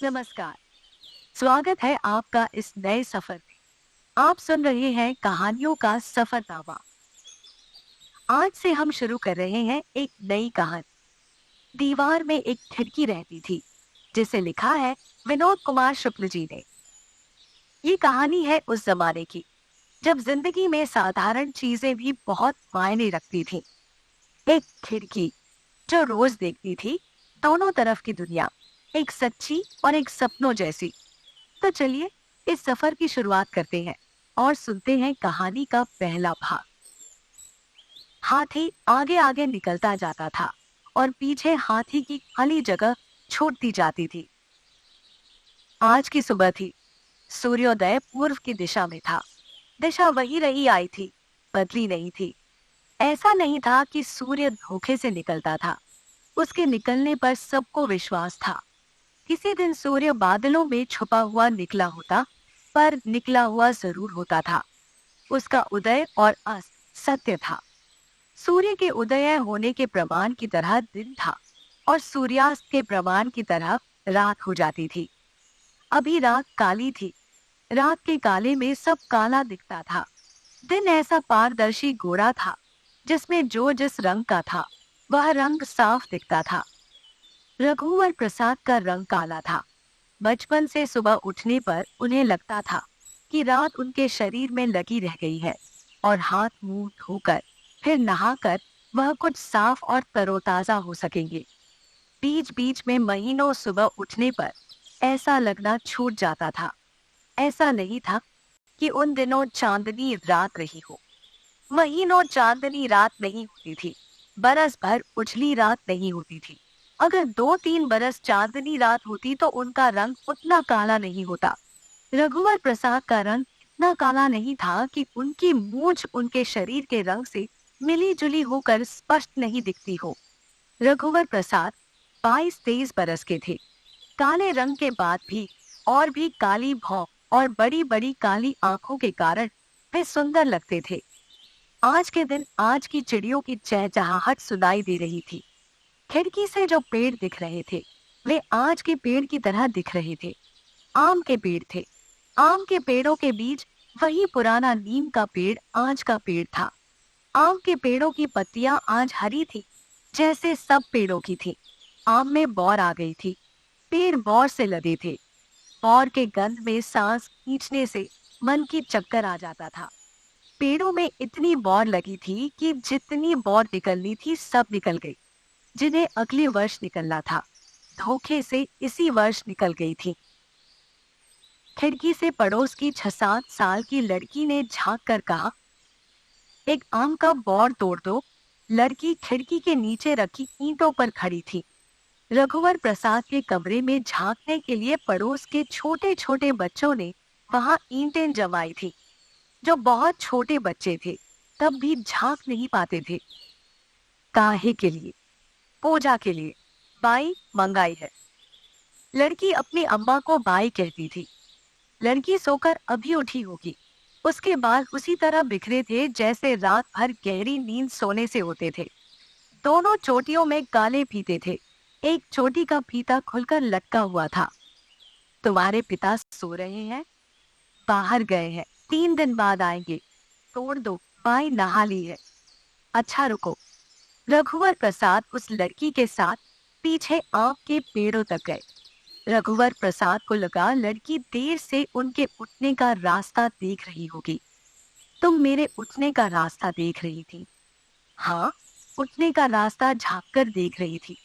नमस्कार। स्वागत है आपका इस नए सफर में। आप सुन रहे हैं कहानियों का सफरनामा। आज से हम शुरू कर रहे हैं एक नई कहानी। दीवार में एक खिड़की रहती थी, जिसे लिखा है विनोद कुमार शुक्ल जी ने। ये कहानी है उस जमाने की जब जिंदगी में साधारण चीजें भी बहुत मायने रखती थी। एक खिड़की जो रोज देखती थी दोनों तरफ की दुनिया, एक सच्ची और एक सपनों जैसी। तो चलिए इस सफर की शुरुआत करते हैं और सुनते हैं कहानी का पहला भाग। हाथी आगे आगे निकलता जाता था और पीछे हाथी की खाली जगह छूटती जाती थी। आज की सुबह थी। सूर्योदय पूर्व की दिशा में था। दिशा वही रही आई थी, बदली नहीं थी। ऐसा नहीं था कि सूर्य धोखे से निकलता था। उसके निकलने पर सबको विश्वास था। किसी दिन सूर्य बादलों में छुपा हुआ निकला होता, पर निकला हुआ जरूर होता था। उसका उदय और अस्त सत्य था। सूर्य के उदय होने के प्रमाण की तरह दिन था और सूर्यास्त के प्रमाण की तरह रात हो जाती थी। अभी रात काली थी। रात के काले में सब काला दिखता था। दिन ऐसा पारदर्शी गोरा था जिसमें जो जिस रंग का था वह रंग साफ दिखता था। रघुवर प्रसाद का रंग काला था। बचपन से सुबह उठने पर उन्हें लगता था कि रात उनके शरीर में लगी रह गई है और हाथ मुंह धोकर फिर नहाकर वह कुछ साफ और तरोताजा हो सकेंगे। बीच बीच में महीनों सुबह उठने पर ऐसा लगना छूट जाता था। ऐसा नहीं था कि उन दिनों चांदनी रात रही हो। महीनों चांदनी रात नहीं होती थी। बरस भर उजली रात नहीं होती थी। अगर 2-3 बरस चांदनी रात होती तो उनका रंग उतना काला नहीं होता। रघुवर प्रसाद का रंग इतना काला नहीं था कि उनकी मूंछ उनके शरीर के रंग से मिली जुली होकर स्पष्ट नहीं दिखती हो। रघुवर प्रसाद 22-23 बरस के थे। काले रंग के बाद भी और भी काली भौं और बड़ी बड़ी काली आंखों के कारण वे सुंदर लगते थे। आज के दिन आज की चिड़ियों की चहचहाहट सुनाई दे रही थी। खिड़की से जो पेड़ दिख रहे थे वे आज के पेड़ की तरह दिख रहे थे। आम के पेड़ थे। आम के पेड़ों के बीच वही पुराना नीम का पेड़ आज का पेड़ था। आम के पेड़ों की पत्तियां आज हरी थी, जैसे सब पेड़ों की थी। आम में बौर आ गई थी। पेड़ बौर से लदे थे। बौर के गंध में सांस खींचने से मन की चक्कर आ जाता था। पेड़ों में इतनी बौर लगी थी कि जितनी बौर निकलनी थी सब निकल गई, जिन्हें अगले वर्ष निकलना था धोखे से इसी वर्ष निकल गई थी। खिड़की से पड़ोस की 6-7 साल की लड़की ने झांक कर कहा, एक आम का बौर तोड़ दो। लड़की खिड़की के नीचे रखी ईंटों पर खड़ी थी। रघुवर प्रसाद के कमरे में झांकने के लिए पड़ोस के छोटे छोटे बच्चों ने वहां ईंटें जमाई थी। जो बहुत छोटे बच्चे थे तब भी झांक नहीं पाते थे। काहे के लिए? पूजा के लिए। बाई मंगाई है। लड़की अपनी अम्मा को बाई कहती थी। लड़की सोकर अभी उठी होगी। उसके बाल उसी तरह बिखरे थे जैसे रात भर गहरी नींद सोने से होते थे। दोनों चोटियों में काले फीते थे। एक चोटी का फीता खुलकर लटका हुआ था। तुम्हारे पिता सो रहे हैं? बाहर गए हैं, 3 दिन बाद आएंगे। तोड़ दो, बाई नहा ली है। अच्छा रुको। रघुवर प्रसाद उस लड़की के साथ पीछे आम के पेड़ों तक गए। रघुवर प्रसाद को लगा लड़की देर से उनके उठने का रास्ता देख रही होगी। तुम मेरे उठने का रास्ता देख रही थी? हाँ, उठने का रास्ता झांक कर देख रही थी।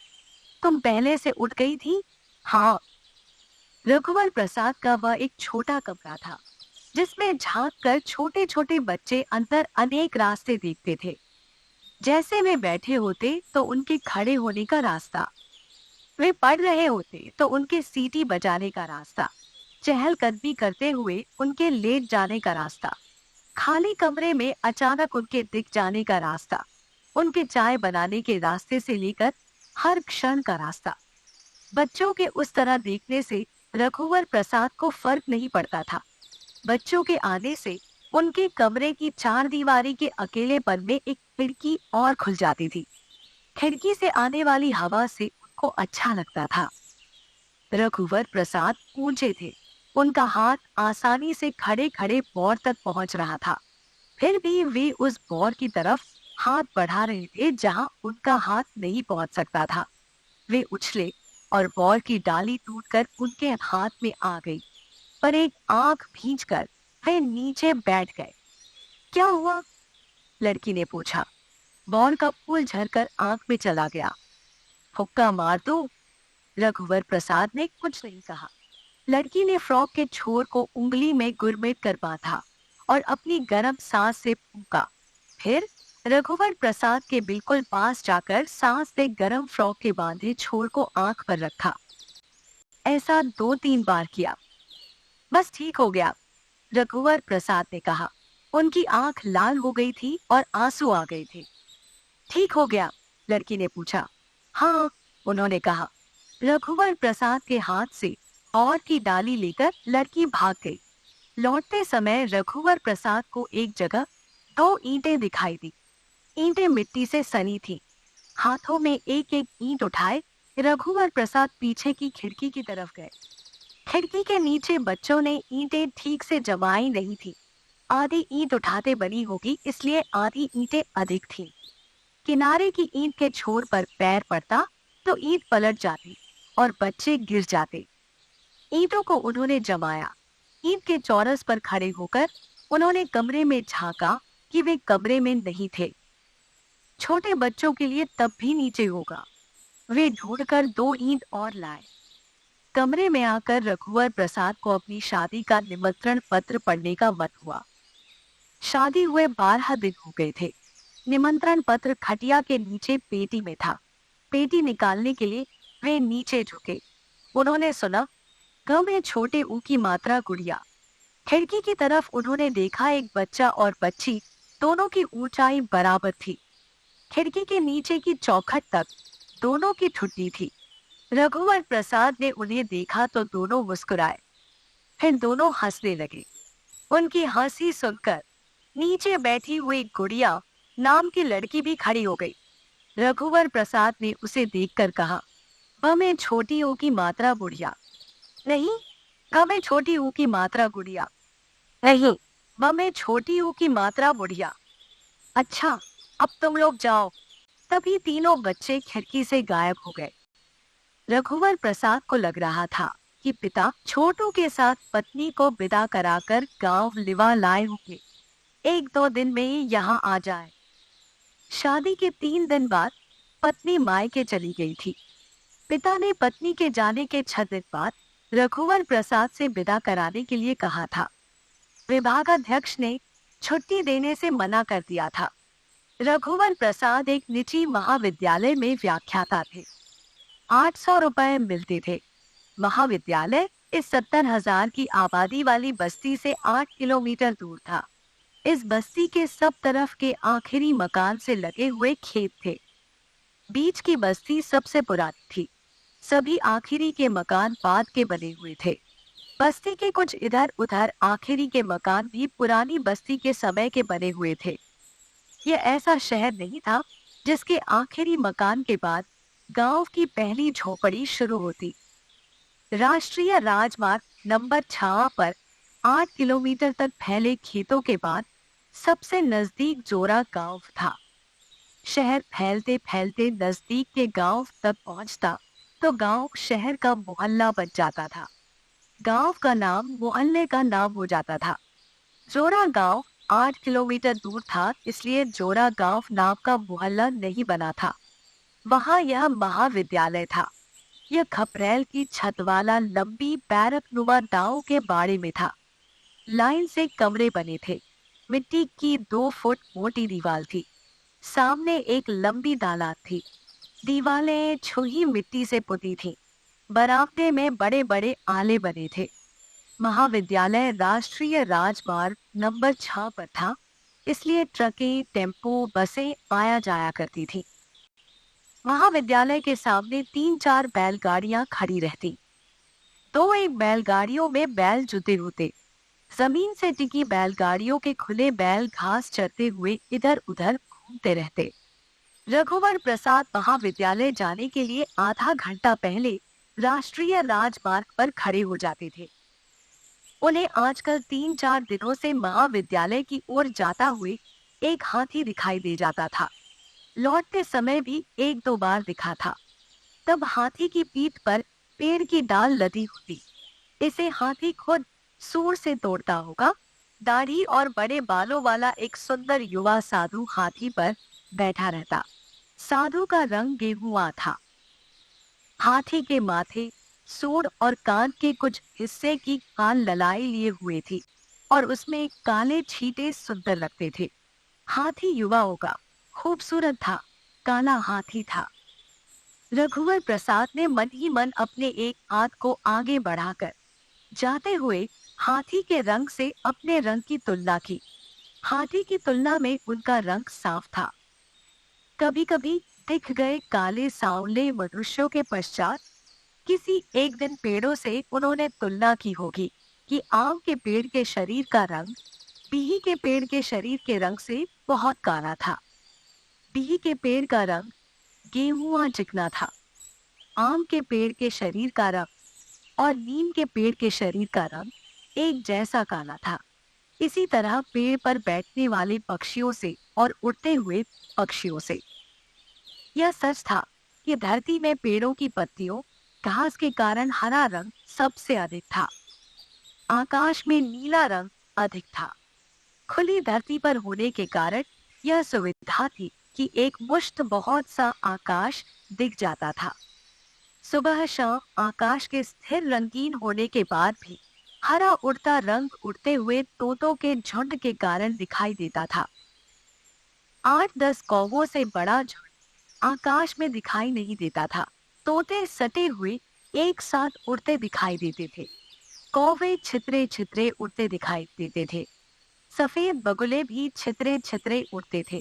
तुम पहले से उठ गई थी? हाँ। रघुवर प्रसाद का वह एक छोटा कमरा था जिसमें झांक कर छोटे छोटे बच्चे अंदर अनेक रास्ते देखते थे। जैसे वे बैठे होते तो उनके खड़े होने का रास्ता, वे पढ़ रहे होते तो उनके सीटी बजाने का रास्ता, चहलकदमी करते हुए उनके लेट जाने का रास्ता, खाली कमरे में अचानक उनके दिख जाने का रास्ता, उनके चाय बनाने के रास्ते से लेकर हर क्षण का रास्ता। बच्चों के उस तरह देखने से रघुवर प्रसाद को फर्क नहीं पड़ता था। बच्चों के आने से उनके कमरे की 4 दीवारी के अकेलेपन में एक खिड़की और खुल जाती थी। खिड़की से आने वाली हवा से उनको अच्छा लगता था। रघुवर प्रसाद ऊंचे थे, उनका हाथ आसानी से खड़े खड़े बौर तक पहुंच रहा था। फिर भी वे उस बौर की तरफ हाथ बढ़ा रहे थे जहां उनका हाथ नहीं पहुंच सकता था। वे उछले और बौर की डाली टूटकर उनके हाथ में आ गई, पर एक आंख भींचकर वे नीचे बैठ गए। क्या हुआ? लड़की ने पूछा। बौर का फूल झरकर आंख में चला गया। हुक्का मार दो। रघुवर प्रसाद ने कुछ नहीं कहा। लड़की ने फ्रॉक के छोर को उंगली में गुरमेट कर बांधा और अपनी गर्म सांस से फूंका। फिर रघुवर प्रसाद के बिल्कुल पास जाकर सांस से गर्म फ्रॉक के बांधे छोर को आंख पर रखा। ऐसा 2-3 बार किया। बस ठीक हो गया, रघुवर प्रसाद ने कहा। उनकी आंख लाल हो गई थी और आंसू आ गए थे। ठीक हो गया? लड़की ने पूछा। हाँ, उन्होंने कहा। रघुवर प्रसाद के हाथ से और की डाली लेकर लड़की भाग गई। लौटते समय रघुवर प्रसाद को एक जगह 2 ईंटें दिखाई दी। ईंटें मिट्टी से सनी थी। हाथों में एक एक ईंट उठाए रघुवर प्रसाद पीछे की खिड़की की तरफ गए। खिड़की के नीचे बच्चों ने ईंटें ठीक से जमाई नहीं थी। आधी ईंट उठाते बनी होगी, इसलिए आधी ईंटें अधिक थीं। किनारे की ईंट के छोर पर पैर पड़ता तो ईंट पलट जाती और बच्चे गिर जाते। ईंटों को उन्होंने जमाया। ईंट के चौरस पर खड़े होकर उन्होंने कमरे में झांका कि वे कमरे में नहीं थे। छोटे बच्चों के लिए तब भी नीचे होगा। वे ढूंढकर 2 ईंट और लाए। कमरे में आकर रघुवर प्रसाद को अपनी शादी का निमंत्रण पत्र पढ़ने का मन हुआ। शादी हुए 12 दिन हो गए थे। निमंत्रण पत्र खटिया के नीचे पेटी में था। पेटी निकालने के लिए वे नीचे झुके। उन्होंने सुना, ग में छोटे ऊ की मात्रा गुड़िया। खिड़की की तरफ उन्होंने देखा, एक बच्चा और बच्ची दोनों की ऊंचाई बराबर थी। खिड़की के नीचे की चौखट तक दोनों की ठुड्डी थी। रघुवर प्रसाद ने उन्हें देखा तो दोनों मुस्कुराए, फिर दोनों हंसने लगे। उनकी हंसी सुनकर नीचे बैठी हुई गुड़िया नाम की लड़की भी खड़ी हो गई। रघुवर प्रसाद ने उसे देखकर कहा, ब में छोटी ऊ की मात्रा बुढ़िया। नहीं, ग में छोटी ऊ की मात्रा गुड़िया। नहीं, ब में छोटी ऊ की मात्रा बुढ़िया। अच्छा, अब तुम लोग जाओ। तभी तीनों बच्चे खिड़की से गायब हो गए। रघुवर प्रसाद को लग रहा था कि पिता छोटू के साथ पत्नी को विदा कराकर गांव लिवा लाए होंगे। 1-2 दिन में ही यहाँ आ जाए। शादी के 3 दिन बाद पत्नी मायके चली गई थी। पिता ने पत्नी के जाने के 6 दिन बाद रघुवर प्रसाद से विदा कराने के लिए कहा था। विभागाध्यक्ष ने छुट्टी देने से मना कर दिया था। रघुवर प्रसाद एक निजी महाविद्यालय में व्याख्याता थे। 800 रुपए मिलते थे। महाविद्यालय इस 70,000 की आबादी वाली बस्ती से 8 किलोमीटर दूर था। इस बस्ती के सब तरफ के आखिरी मकान से लगे हुए खेत थे। बीच की बस्ती सबसे पुरानी थी। सभी आखिरी के मकान बाद के बने हुए थे। बस्ती के कुछ इधर उधर आखिरी के मकान भी पुरानी बस्ती के समय के बने हुए थे। यह ऐसा शहर नहीं था जिसके आखिरी मकान के बाद गांव की पहली झोपड़ी शुरू होती। राष्ट्रीय राजमार्ग नंबर 6 पर 8 किलोमीटर तक फैले खेतों के बाद सबसे नजदीक जोरा गांव था। शहर फैलते फैलते नजदीक के गांव तक पहुंचता तो गांव शहर का मोहल्ला बन जाता था। गांव का नाम मोहल्ले का नाम हो जाता था। जोरा गांव 8 किलोमीटर दूर था, इसलिए जोरा गांव नाम का मोहल्ला नहीं बना था। वहां यह महाविद्यालय था। यह खपरेल की छत वाला लंबी बैरक नुमा दाव के बाड़े में था। लाइन से कमरे बने थे। मिट्टी की 2 फुट मोटी दीवार थी। सामने एक लंबी दालान थी। दीवारें छुही मिट्टी से पुती थी। बरामदे में बड़े बड़े आले बने थे। महाविद्यालय राष्ट्रीय राजमार्ग नंबर 6 पर था, इसलिए ट्रकें, टेम्पो, बसें आया जाया करती थी। महाविद्यालय के सामने 3-4 बैलगाड़ियां खड़ी रहती। 2-1 बैलगाड़ियों में बैल जुते होते। जमीन से टिकी बैलगाड़ियों के खुले बैल घास चरते हुए इधर उधर घूमते रहते। रघुवर प्रसाद महाविद्यालय जाने के लिए आधा घंटा पहले राष्ट्रीय राजमार्ग पर खड़े हो जाते थे। उन्हें आजकल 3-4 दिनों से महाविद्यालय की ओर जाता हुए एक हाथी दिखाई दे जाता था। लौटते समय भी 1-2 बार दिखा था। तब हाथी की पीठ पर पेड़ की डाल लदी होती। इसे हाथी खुद सूंड से तोड़ता होगा। दाढ़ी और बड़े बालों वाला एक सुंदर युवा साधु हाथी पर बैठा रहता। साधु का रंग गेहुआ था। हाथी के माथे, सूंड और कान के कुछ हिस्से की कान ललाई लिए हुए थी और उसमें काले छींटे सुंदर लगते थे। हाथी युवाओं का खूबसूरत था, काला हाथी था। रघुवर प्रसाद ने मन ही मन अपने एक हाथ को आगे बढ़ाकर जाते हुए हाथी के रंग से अपने रंग की तुलना की। हाथी की तुलना में उनका रंग साफ था। कभी कभी दिख गए काले सांवले मनुष्यों के पश्चात किसी एक दिन पेड़ों से उन्होंने तुलना की होगी कि आम के पेड़ के शरीर का रंग पीही के पेड़ के शरीर के रंग से बहुत काला था। पीही के पेड़ का रंग गेहुआ चिकना था। आम के पेड़ के शरीर का रंग और नीम के पेड़ के शरीर का रंग एक जैसा काला था। इसी तरह पेड़ पर बैठने वाले पक्षियों से और उड़ते हुए पक्षियों से। यह सच था कि धरती में पेड़ों की पत्तियों, घास के कारण हरा रंग सबसे अधिक था। आकाश में नीला रंग अधिक था। खुली धरती पर होने के कारण यह सुविधा थी कि एक मुश्त बहुत सा आकाश दिख जाता था। सुबह शाम आकाश के स्थिर रंगीन होने के बाद भी हरा उड़ता रंग उड़ते हुए तोतों के झुंड के कारण दिखाई देता था। 8-10 कौवों से बड़ा झुंड आकाश में दिखाई नहीं देता था। तोते सटे हुए एक साथ उड़ते दिखाई देते थे। कौवे छितरे छितरे उड़ते दिखाई देते थे। सफेद बगुले भी छितरे छितरे उड़ते थे।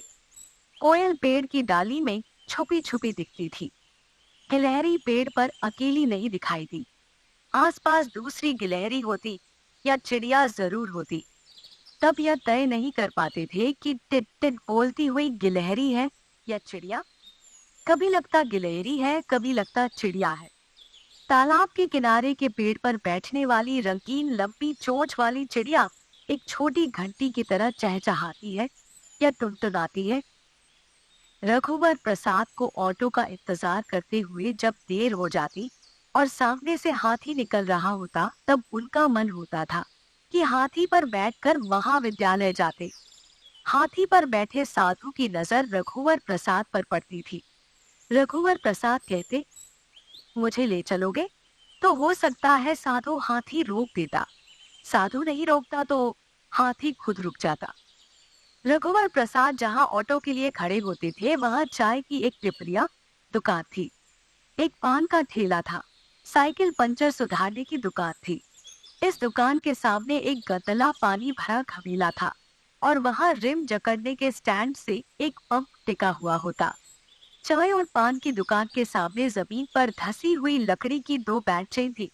कोयल पेड़ की डाली में छुपी छुपी दिखती थी। गिलहरी पेड़ पर अकेली नहीं दिखाई दी। आसपास दूसरी गिलहरी होती या चिड़िया जरूर होती। तब यह तय नहीं कर पाते थे कि टिट टिट बोलती हुई गिलहरी है या चिड़िया। कभी लगता गिलहरी है, कभी लगता चिड़िया है। तालाब के किनारे के पेड़ पर बैठने वाली रंगीन लंबी चोंच वाली चिड़िया एक छोटी घंटी की तरह चहचहाती है या टुनटुनाती है। रघुवर प्रसाद को ऑटो का इंतजार करते हुए जब देर हो जाती और सामने से हाथी निकल रहा होता, तब उनका मन होता था कि हाथी पर बैठकर महाविद्यालय जाते। हाथी पर बैठे साधु की नजर रघुवर प्रसाद पर पड़ती थी। रघुवर प्रसाद कहते, मुझे ले चलोगे? तो हो सकता है साधु हाथी रोक देता। साधु नहीं रोकता तो हाथी खुद रुक जाता। रघुवर प्रसाद जहां ऑटो के लिए खड़े होते थे वहां चाय की एक टिपरिया दुकान थी। एक पान का ठेला था। साइकिल पंचर सुधारने की दुकान थी। इस दुकान के सामने एक गतला पानी भरा घमेला था और वहां रिम जकड़ने के स्टैंड से एक पंप टिका हुआ होता। चाय और पान की दुकान के सामने जमीन पर धसी हुई लकड़ी की 2 बेंचें थी।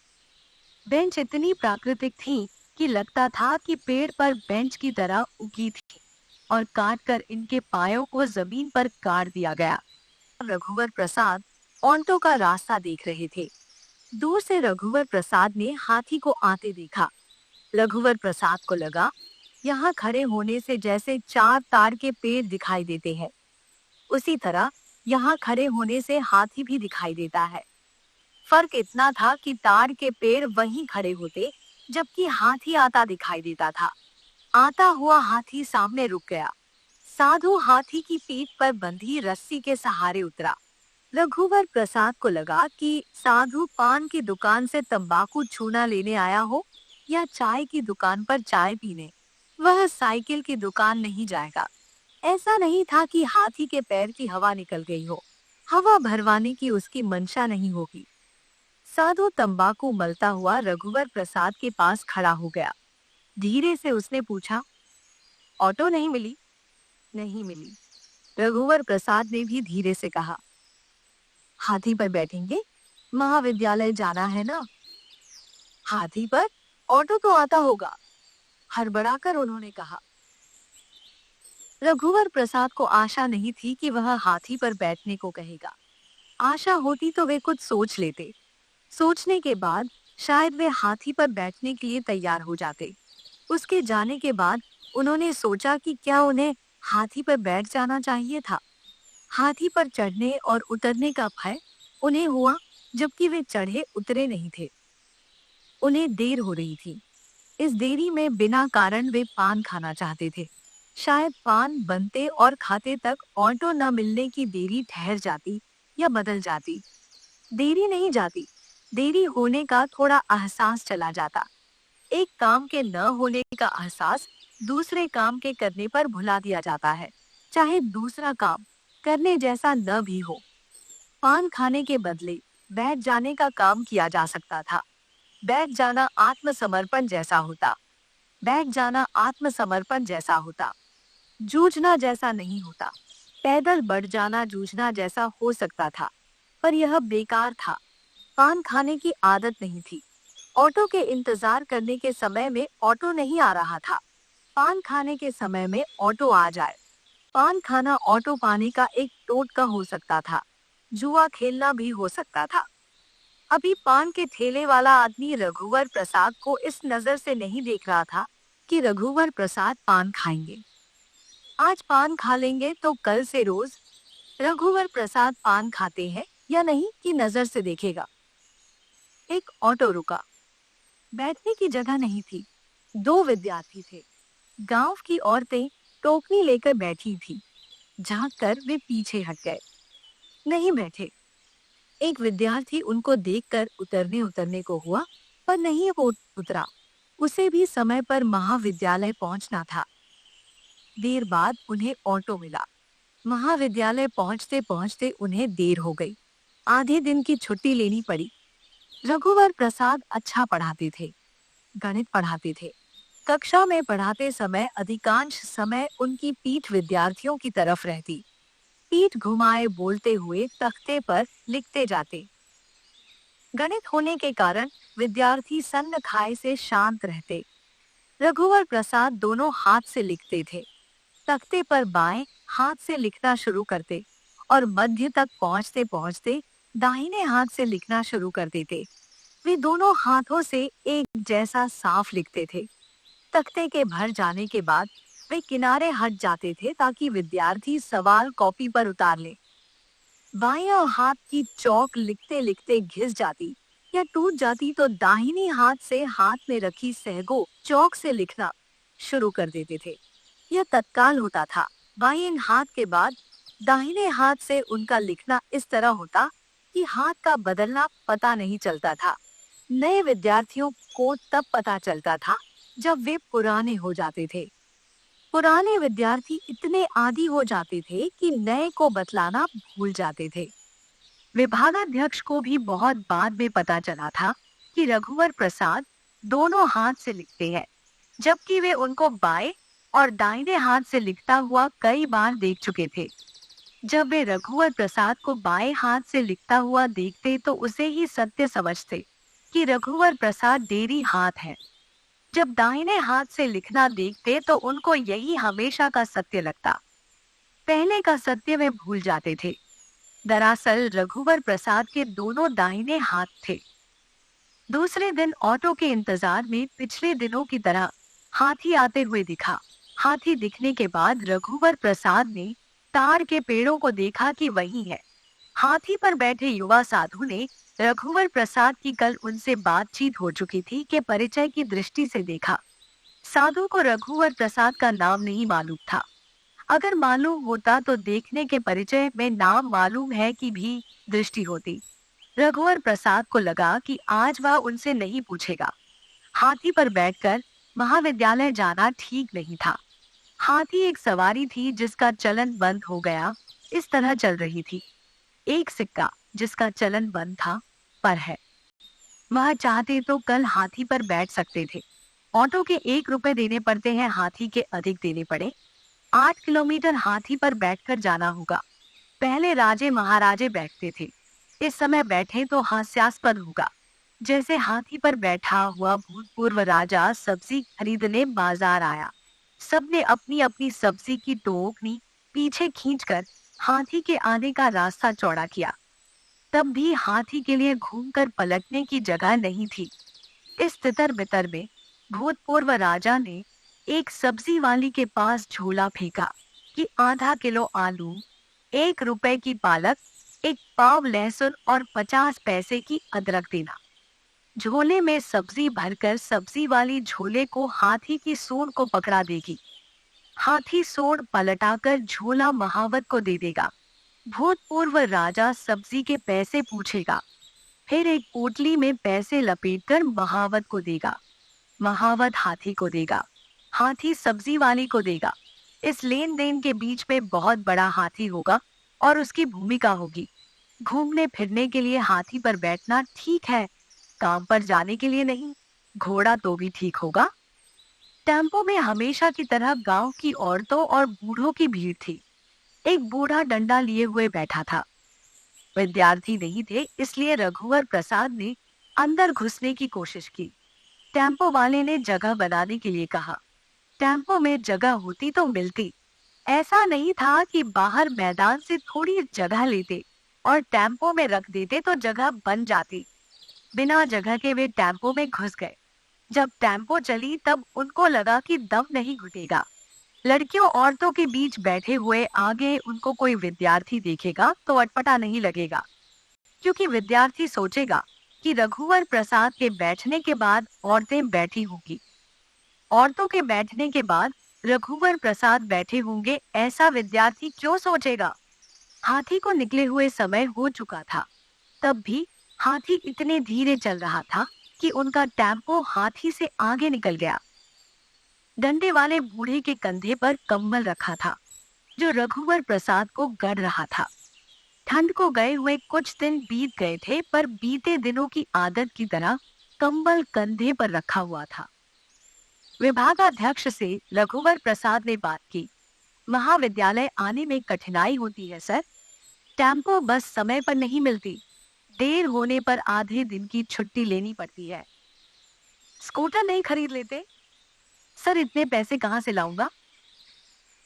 बेंच इतनी प्राकृतिक थी कि लगता था कि पेड़ पर बेंच की तरह उगी थी और काटकर इनके पायों को जमीन पर गाड़ दिया गया। रघुवर प्रसाद ऑटो का रास्ता देख रहे थे। दूर से रघुवर प्रसाद ने हाथी को आते देखा। रघुवर प्रसाद को लगा, यहाँ खड़े होने से जैसे 4 तार के पेड़ दिखाई देते हैं, उसी तरह यहाँ खड़े होने से हाथी भी दिखाई देता है। फर्क इतना था कि तार के पेड़ वहीं खड़े होते, जबकि हाथी आता दिखाई देता था। आता हुआ हाथी सामने रुक गया। साधु हाथी की पीठ पर बंधी रस्सी के सहारे उतरा। रघुवर प्रसाद को लगा कि साधु पान की दुकान से तंबाकू छूना लेने आया हो या चाय की दुकान पर चाय पीने। वह साइकिल की दुकान नहीं जाएगा। ऐसा नहीं था कि हाथी के पैर की हवा निकल गई हो। हवा भरवाने की उसकी मंशा नहीं होगी। साधु तंबाकू मलता हुआ रघुवर प्रसाद के पास खड़ा हो गया। धीरे से उसने पूछा, ऑटो नहीं मिली? नहीं मिली। रघुवर प्रसाद ने भी धीरे से कहा, हाथी पर बैठेंगे? महाविद्यालय जाना है ना। हाथी पर? ऑटो तो आता होगा, हड़बड़ाकर उन्होंने कहा। रघुवर प्रसाद को आशा नहीं थी कि वह हाथी पर बैठने को कहेगा। आशा होती तो वे कुछ सोच लेते। सोचने के बाद शायद वे हाथी पर बैठने के लिए तैयार हो जाते। उसके जाने के बाद उन्होंने सोचा कि क्या उन्हें हाथी पर बैठ जाना चाहिए था। हाथी पर चढ़ने और उतरने का भय उन्हें हुआ, जबकि वे चढ़े उतरे नहीं थे। उन्हें देर हो रही थी। इस देरी में बिना कारण वे पान खाना चाहते थे। शायद पान बनते और खाते तक ऑटो न मिलने की देरी ठहर जाती या बदल जाती। देरी नहीं जाती, देरी होने का थोड़ा एहसास चला जाता। एक काम के न होने का एहसास दूसरे काम के करने पर भुला दिया जाता है, चाहे दूसरा काम करने जैसा न भी हो। पान खाने के बदले बैठ जाने का काम किया जा सकता था। बैठ जाना आत्मसमर्पण जैसा होता। बैठ जाना आत्मसमर्पण जैसा होता। जूझना जैसा नहीं होता। पैदल बढ़ जाना जूझना जैसा हो सकता था, पर यह बेकार था। पान खाने की आदत नहीं थी। ऑटो के इंतजार करने के समय में ऑटो नहीं आ रहा था। पान खाने के समय में ऑटो आ जाए। पान खाना ऑटो पाने का एक टोटका हो सकता था। जुआ खेलना भी हो सकता था। अभी पान के ठेले वाला आदमी रघुवर प्रसाद को इस नजर से नहीं देख रहा था कि रघुवर प्रसाद पान खाएंगे। आज पान खा लेंगे तो कल से रोज रघुवर प्रसाद पान खाते हैं या नहीं की नजर से देखेगा। एक ऑटो रुका। बैठने की जगह नहीं थी। दो विद्यार्थी थे। गांव की औरतें टोकरी लेकर बैठी थी। झांक कर वे पीछे हट गए। नहीं बैठे। एक विद्यार्थी उनको देखकर उतरने उतरने को हुआ, पर नहीं वो उतरा। उसे भी समय पर महाविद्यालय पहुंचना था। देर बाद उन्हें ऑटो मिला। महाविद्यालय पहुंचते पहुंचते उन्हें देर हो गई। आधे दिन की छुट्टी लेनी पड़ी। रघुवर प्रसाद अच्छा पढ़ाते थे। गणित पढ़ाते थे। कक्षा में पढ़ाते समय अधिकांश समय उनकी पीठ विद्यार्थियों की तरफ रहती। पीठ घुमाए बोलते हुए तख्ते पर लिखते जाते। गणित होने के कारण विद्यार्थी सन्न खाए से शांत रहते। रघुवर प्रसाद दोनों हाथ से लिखते थे। तख्ते पर बाएं हाथ से लिखना शुरू करते और मध्य तक पहुंचते पहुंचते दाहिने हाथ से लिखना शुरू कर देते। वे दोनों हाथों से एक जैसा साफ लिखते थे। तख्ते के भर जाने के बाद वे किनारे हट जाते थे ताकि विद्यार्थी सवाल कॉपी पर उतार ले। बाएं हाथ की चौक लिखते लिखते घिस जाती या टूट जाती तो दाहिनी हाथ से हाथ में रखी सहगो चौक से लिखना शुरू कर देते थे। यह तत्काल होता था। बाएं हाथ के बाद दाहिने हाथ से उनका लिखना इस तरह होता कि हाथ का बदलना पता नहीं चलता था। नए विद्यार्थियों को तब पता चलता था जब वे पुराने हो जाते थे। पुराने विद्यार्थी इतने आदी हो जाते थे कि नए को बतलाना भूल जाते थे। विभागाध्यक्ष को भी बहुत बाद में पता चला था कि रघुवर प्रसाद दोनों हाथ से लिखते हैं, जबकि वे उनको बाएं और दाहिने हाथ से लिखता हुआ कई बार देख चुके थे। जब वे रघुवर प्रसाद को बाएं हाथ से लिखता हुआ देखते तो उसे ही सत्य समझते कि रघुवर प्रसाद देरी हाथ है। जब दाहिने हाथ से लिखना देखते तो उनको यही हमेशा का सत्य लगता। पहले का सत्य वे भूल जाते थे। दरअसल रघुवर प्रसाद के दोनों दाहिने हाथ थे। दूसरे दिन ऑटो के इंतजार में पिछले दिनों की तरह हाथी आते हुए दिखा। हाथी दिखने के बाद रघुवर प्रसाद ने तार के पेड़ों को देखा कि वही है। हाथी पर बैठे युवा साधु ने रघुवर प्रसाद की कल उनसे बातचीत हो चुकी थी के परिचय की दृष्टि से देखा। साधु को रघुवर प्रसाद का नाम नहीं मालूम था। अगर मालूम होता तो देखने के परिचय में नाम मालूम है कि भी दृष्टि होती। रघुवर प्रसाद को लगा कि आज वह उनसे नहीं पूछेगा। हाथी पर बैठकर महाविद्यालय जाना ठीक नहीं था। हाथी एक सवारी थी जिसका चलन बंद हो गया। इस तरह चल रही थी। एक सिक्का जिसका चलन बंद था, पर है। वह चाहते तो कल हाथी पर बैठ सकते थे। ऑटो के 1 रुपए देने पड़ते हैं, हाथी के अधिक देने पड़े। 8 किलोमीटर हाथी पर बैठकर जाना होगा। पहले राजे महाराजे बैठते थे। इस समय बैठे तो हास्यास्पद होगा। जैसे हाथी पर बैठा हुआ भूतपूर्व राजा सब्जी खरीदने बाजार आया। सबने अपनी अपनी सब्जी की टोकरी पीछे खींचकर हाथी के आने का रास्ता चौड़ा किया। तब भी हाथी के लिए घूमकर पलटने की जगह नहीं थी। इस तितर बितर में भूतपूर्व राजा ने एक सब्जी वाली के पास झोला फेंका कि आधा किलो आलू, 1 रुपए की पालक, 1 पाव लहसुन और 50 पैसे की अदरक देना। झोले में सब्जी भरकर सब्जी वाली झोले को हाथी की सूंड को पकड़ा देगी। हाथी सूंड पलटाकर झोला महावत को दे देगा। भूतपूर्व राजा सब्जी के पैसे पूछेगा, फिर एक पोटली में पैसे लपेटकर महावत को देगा। महावत हाथी को देगा, हाथी सब्जी वाली को देगा। इस लेन देन के बीच में बहुत बड़ा हाथी होगा और उसकी भूमिका होगी। घूमने फिरने के लिए हाथी पर बैठना ठीक है, काम पर जाने के लिए नहीं। घोड़ा तो भी ठीक होगा। टेम्पो में हमेशा की तरह गांव की औरतों और बूढ़ों की भीड़ थी। एक बूढ़ा डंडा लिए हुए बैठा था। विद्यार्थी नहीं थे, इसलिए रघुवर प्रसाद ने अंदर घुसने की कोशिश की। टेम्पो वाले ने जगह बनाने के लिए कहा। टेम्पो में जगह होती तो मिलती। ऐसा नहीं था कि बाहर मैदान से थोड़ी जगह लेते और टेम्पो में रख देते तो जगह बन जाती। बिना जगह के वे टेम्पो में घुस गए। जब टेम्पो चली तब उनको लगा कि दम नहीं घुटेगा। लड़कियों औरतों के बीच बैठे हुए आगे उनको कोई विद्यार्थी देखेगा तो अटपटा नहीं लगेगा, क्योंकि विद्यार्थी सोचेगा कि रघुवर प्रसाद के बैठने के बाद औरतें बैठी होंगी। औरतों के बैठने के बाद रघुवर प्रसाद बैठे होंगे, ऐसा विद्यार्थी क्यों सोचेगा। हाथी को निकले हुए समय हो चुका था। तब भी हाथी इतने धीरे चल रहा था कि उनका टेम्पो हाथी से आगे निकल गया। डंडे वाले बूढ़े के कंधे पर कंबल रखा था, जो रघुवर प्रसाद को गड़ रहा था। ठंड को गए हुए कुछ दिन बीत गए थे, पर बीते दिनों की आदत की तरह कंबल कंधे पर रखा हुआ था। विभागाध्यक्ष से रघुवर प्रसाद ने बात की। महाविद्यालय आने में कठिनाई होती है सर। टेम्पो बस समय पर नहीं मिलती, देर होने पर आधे दिन की छुट्टी लेनी पड़ती है। स्कूटर नहीं खरीद लेते? सर इतने पैसे कहाँ से लाऊंगा?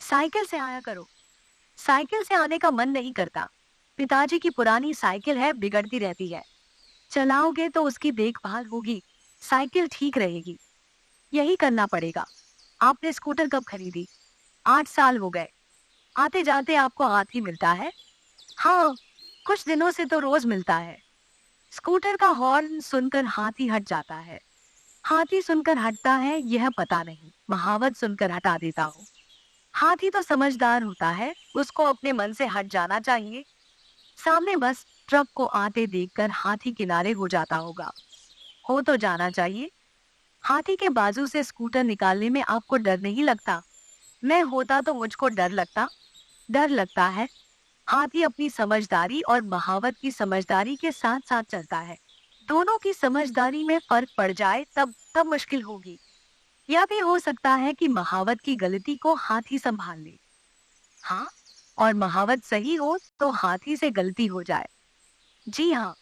साइकिल से आया करो। साइकिल से आने का मन नहीं करता। पिताजी की पुरानी साइकिल है, बिगड़ती रहती है। चलाओगे तो उसकी देखभाल होगी, साइकिल ठीक रहेगी। यही करना पड़ेगा। आपने स्कूटर कब खरीदी? 8 साल हो गए। आते जाते आपको हाथी मिलता है? हाँ, कुछ दिनों से तो रोज मिलता है। स्कूटर का हॉर्न सुनकर हाथी हट जाता है। हाथी सुनकर हटता है यह पता नहीं, महावत सुनकर हटा देता हो। हाथी तो समझदार होता है, उसको अपने मन से हट जाना चाहिए। सामने बस ट्रक को आते देखकर हाथी किनारे हो जाता होगा। हो तो जाना चाहिए। हाथी के बाजू से स्कूटर निकालने में आपको डर नहीं लगता? मैं होता तो मुझको डर लगता। डर लगता है। हाथी अपनी समझदारी और महावत की समझदारी के साथ साथ चलता है। दोनों की समझदारी में फर्क पड़ जाए तब तब मुश्किल होगी। या भी हो सकता है कि महावत की गलती को हाथी संभाल ले। हाँ, और महावत सही हो तो हाथी से गलती हो जाए। जी हाँ।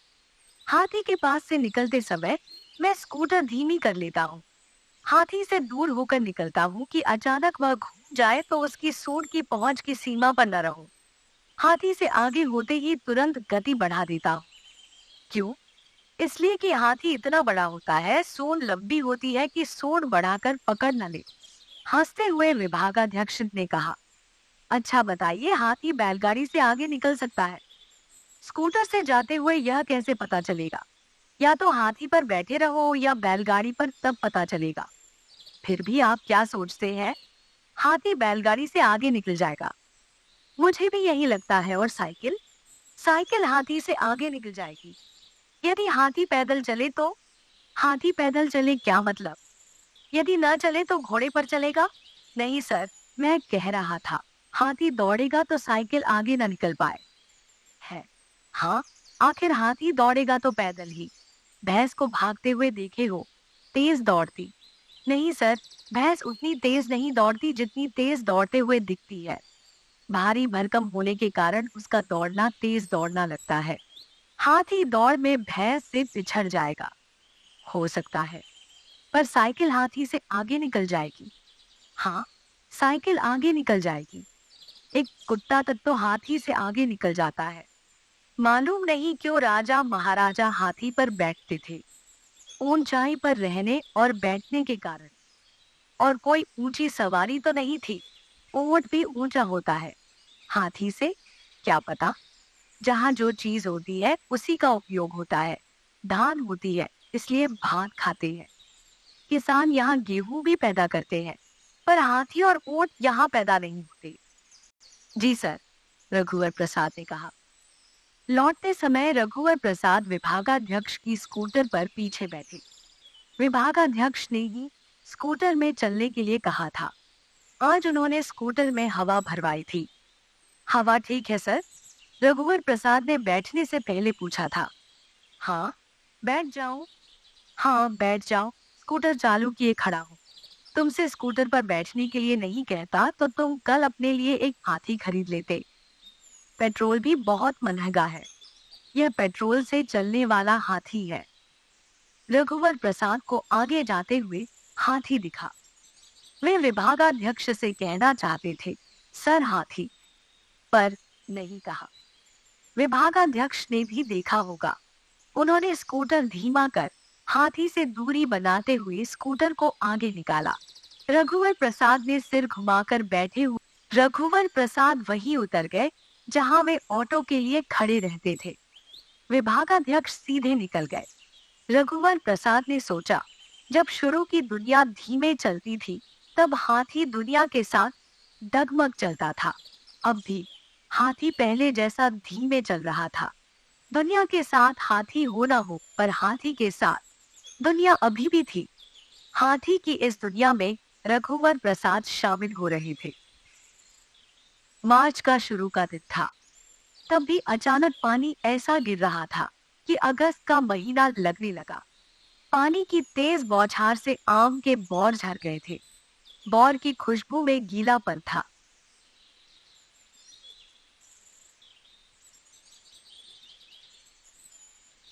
हाथी के पास से निकलते समय मैं स्कूटर धीमी कर लेता हूँ। हाथी से दूर होकर निकलता हूँ कि अचानक वह घूम जाए तो उसकी सूंड की पहुंच की सीमा पर न रहूं। हाथी से आगे होते ही तुरंत गति बढ़ा देता हूँ। क्यों? इसलिए कि हाथी इतना बड़ा होता है, सूंड लंबी होती है कि सूंड बढ़ाकर पकड़ न ले। हंसते हुए विभागाध्यक्ष ने कहा, अच्छा बताइए, हाथी बैलगाड़ी से आगे निकल सकता है, स्कूटर से जाते हुए यह कैसे पता चलेगा? या तो हाथी पर बैठे रहो या बैलगाड़ी पर, तब पता चलेगा। फिर भी आप क्या सोचते हैं? हाथी बैलगाड़ी से आगे निकल जाएगा। मुझे भी यही लगता है। और साइकिल? साइकिल हाथी से आगे निकल जाएगी। यदि हाथी पैदल चले तो? हाथी पैदल चले क्या मतलब? यदि न चले तो घोड़े पर चलेगा? नहीं सर, मैं कह रहा था हाथी दौड़ेगा तो साइकिल आगे न निकल पाए है। हाँ, आखिर हाथी दौड़ेगा तो पैदल ही। भैंस को भागते हुए देखे हो, तेज दौड़ती। नहीं सर, भैंस उतनी तेज नहीं दौड़ती जितनी तेज दौड़ते हुए दिखती है। भारी भरकम होने के कारण उसका दौड़ना तेज दौड़ना लगता है। हाथी दौड़ में भैंस से पिछड़ जाएगा। हो सकता है, पर साइकिल हाथी से आगे निकल जाएगी। हाँ, साइकिल आगे निकल जाएगी। एक कुत्ता तक तो हाथी से आगे निकल जाता है। मालूम नहीं क्यों राजा महाराजा हाथी पर बैठते थे, ऊंचाई पर रहने और बैठने के कारण। और कोई ऊंची सवारी तो नहीं थी। ऊंट भी ऊंचा होता है, हाथी से क्या पता। जहाँ जो चीज होती है उसी का उपयोग होता है। धान होती है इसलिए भात खाते हैं। किसान यहाँ गेहूं भी पैदा करते हैं, पर हाथी और ऊंट यहाँ पैदा नहीं होते। जी सर, रघुवर प्रसाद ने कहा। लौटते समय रघुवर प्रसाद विभागाध्यक्ष की स्कूटर पर पीछे बैठे। विभागाध्यक्ष ने ही स्कूटर में चलने के लिए कहा था। आज उन्होंने स्कूटर में हवा भरवाई थी। हवा ठीक है सर? रघुवर प्रसाद ने बैठने से पहले पूछा था। हाँ, बैठ जाओ। हाँ, बैठ जाओ। स्कूटर चालू किए खड़ा हो। तुमसे स्कूटर पर बैठने के लिए नहीं कहता तो तुम कल अपने लिए एक हाथी खरीद लेते। पेट्रोल भी बहुत महंगा है। यह पेट्रोल से चलने वाला हाथी है। रघुवर प्रसाद को आगे जाते हुए हाथी दिखा। वे विभागाध्यक्ष से कहना चाहते थे, सर हाथी, पर नहीं कहा। विभागाध्यक्ष ने भी देखा होगा। उन्होंने स्कूटर धीमा कर हाथी से दूरी बनाते हुए स्कूटर को आगे निकाला। रघुवर प्रसाद ने सिर घुमाकर बैठे हुए रघुवर प्रसाद वहीं उतर गए जहां वे ऑटो के लिए खड़े रहते थे। विभागाध्यक्ष सीधे निकल गए। रघुवर प्रसाद ने सोचा, जब शुरू की दुनिया धीमे चलती थी तब हाथी दुनिया के साथ डगमग चलता था। अब भी हाथी पहले जैसा धीमे चल रहा था। दुनिया के साथ हाथी हो ना हो, पर हाथी के साथ दुनिया अभी भी थी। हाथी की इस दुनिया में रघुवर प्रसाद शामिल हो रहे थे। मार्च का शुरू का दिन था। तब भी अचानक पानी ऐसा गिर रहा था कि अगस्त का महीना लगने लगा। पानी की तेज बौछार से आम के बौर झड़ गए थे। बौर की खुशबू में गीलापन था।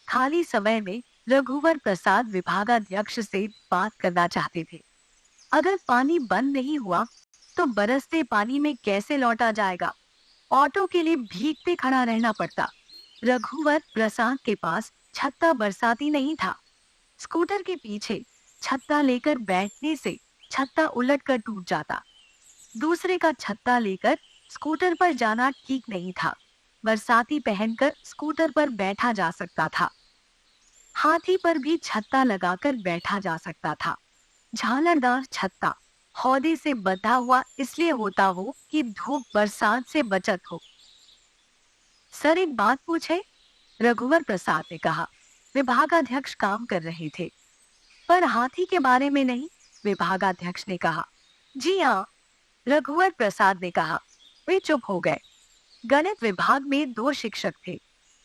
खाली समय में रघुवर प्रसाद विभागाध्यक्ष से बात करना चाहते थे। अगर पानी बंद नहीं हुआ तो बरसते पानी में कैसे लौटा जाएगा? ऑटो के लिए भीगते खड़ा रहना पड़ता। रघुवर प्रसाद के पास छत्ता बरसाती नहीं था। स्कूटर के पीछे छत्ता लेकर बैठने से छत्ता उलटकर टूट जाता। दूसरे का छत्ता लेकर स्कूटर पर जाना ठीक नहीं था। बरसाती पहनकर स्कूटर पर बैठा जा सकता था। हाथी पर भी छत्ता लगाकर बैठा जा सकता था। झालरदार छत्ता हौदे से बंधा हुआ इसलिए होता हो कि धूप बरसात से बचत हो। सर एक बात पूछे? रघुवर प्रसाद ने कहा। विभागाध्यक्ष काम कर रहे थे। पर हाथी के बारे में नहीं, विभागाध्यक्ष ने कहा। जी हाँ, रघुवर प्रसाद ने कहा। वे चुप हो गए। गणित विभाग में दो शिक्षक थे,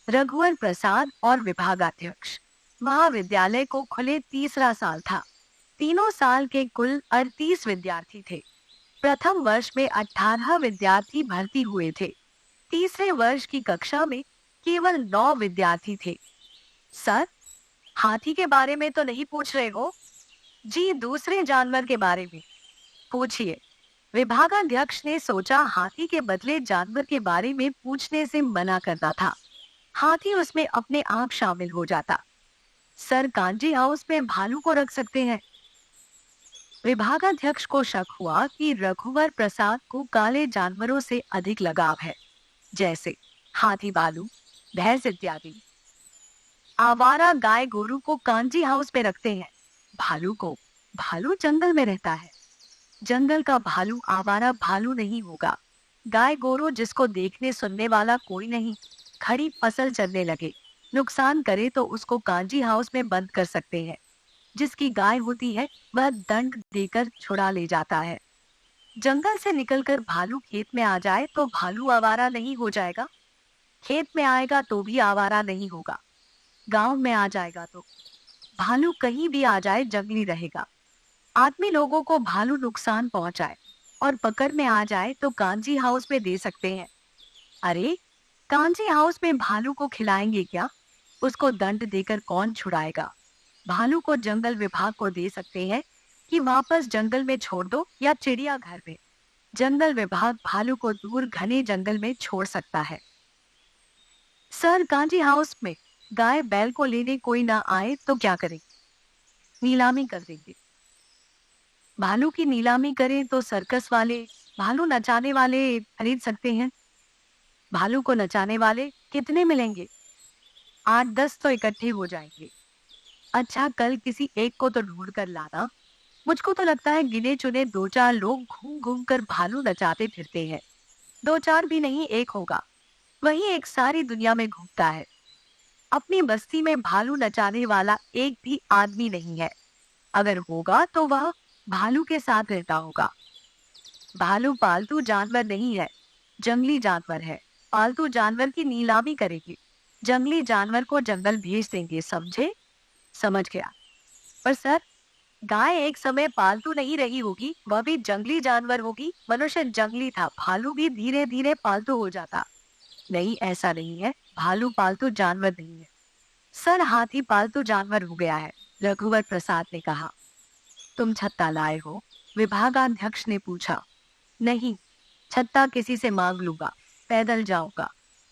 रघुवर प्रसाद और विभागाध्यक्ष। महाविद्यालय को खुले तीसरा साल था। तीनों साल के कुल 38 विद्यार्थी थे। प्रथम वर्ष में 18 विद्यार्थी भर्ती हुए थे। तीसरे वर्ष की कक्षा में केवल 9 विद्यार्थी थे। सर, हाथी के बारे में तो नहीं पूछ रहे हो? जी, दूसरे जानवर के बारे में पूछिए। विभागाध्यक्ष ने सोचा हाथी के बदले जानवर के बारे में पूछने से मना करता था। हाथी उसमें अपने आप शामिल हो जाता। सर, कांजी हाउस में भालू को रख सकते हैं। विभागाध्यक्ष को शक हुआ कि रघुवर प्रसाद को काले जानवरों से अधिक लगाव है, जैसे हाथी, भालू, भैंस इत्यादि। आवारा गाय गोरू को कांजी हाउस में रखते हैं। भालू जंगल में रहता है। जंगल का भालू आवारा भालू नहीं होगा। गाय गोरू जिसको देखने सुनने वाला कोई नहीं, खड़ी फसल चरने लगे, नुकसान करे तो उसको कांजी हाउस में बंद कर सकते हैं। जिसकी गाय होती है वह दंड देकर छुड़ा ले जाता है। जंगल से निकलकर भालू खेत में आ जाए तो भालू आवारा नहीं हो जाएगा। खेत में आएगा तो भी आवारा नहीं होगा। गांव में आ जाएगा तो भालू कहीं भी आ जाए जंगली रहेगा। आदमी लोगों को भालू नुकसान पहुंचाए और पकड़ में आ जाए तो कांजी हाउस में दे सकते हैं। अरे, कांजी हाउस में भालू को खिलाएंगे क्या? उसको दंड देकर कौन छुड़ाएगा? भालू को जंगल विभाग को दे सकते हैं कि वापस जंगल में छोड़ दो या चिड़ियाघर में। जंगल विभाग भालू को दूर घने जंगल में छोड़ सकता है। सर, कांजी हाउस में गाय बैल को लेने कोई ना आए तो क्या करें? नीलामी कर देंगे। भालू की नीलामी करें तो सर्कस वाले भालू नचाने वाले खरीद सकते हैं। भालू को नचाने वाले कितने मिलेंगे? 8-10 तो इकट्ठे हो जाएंगे। अच्छा, कल किसी एक को तो ढूंढ कर लाना। मुझको तो लगता है गिने चुने 2-4 लोग घूम घूम कर भालू नचाते फिरते हैं। 2-4 भी नहीं, एक होगा। वही एक सारी दुनिया में घूमता है। अपनी बस्ती में भालू नचाने वाला एक भी आदमी नहीं है। अगर होगा तो वह भालू के साथ रहता होगा। भालू पालतू जानवर नहीं है, जंगली जानवर है। पालतू जानवर की नीलामी करेगी, जंगली जानवर को जंगल भेज देंगे, समझे? समझ गया। पर सर, गाय एक समय पालतू नहीं रही होगी, वह भी जंगली जानवर होगी। मनुष्य जंगली था, भालू भी धीरे धीरे पालतू हो जाता। नहीं, ऐसा नहीं है। भालू पालतू जानवर नहीं है। सर, हाथी पालतू जानवर हो गया है, रघुवर प्रसाद ने कहा। तुम छत्ता लाए हो? विभागाध्यक्ष ने पूछा। नहीं, छत्ता किसी से मांग लूंगा, पैदल जाऊंगा।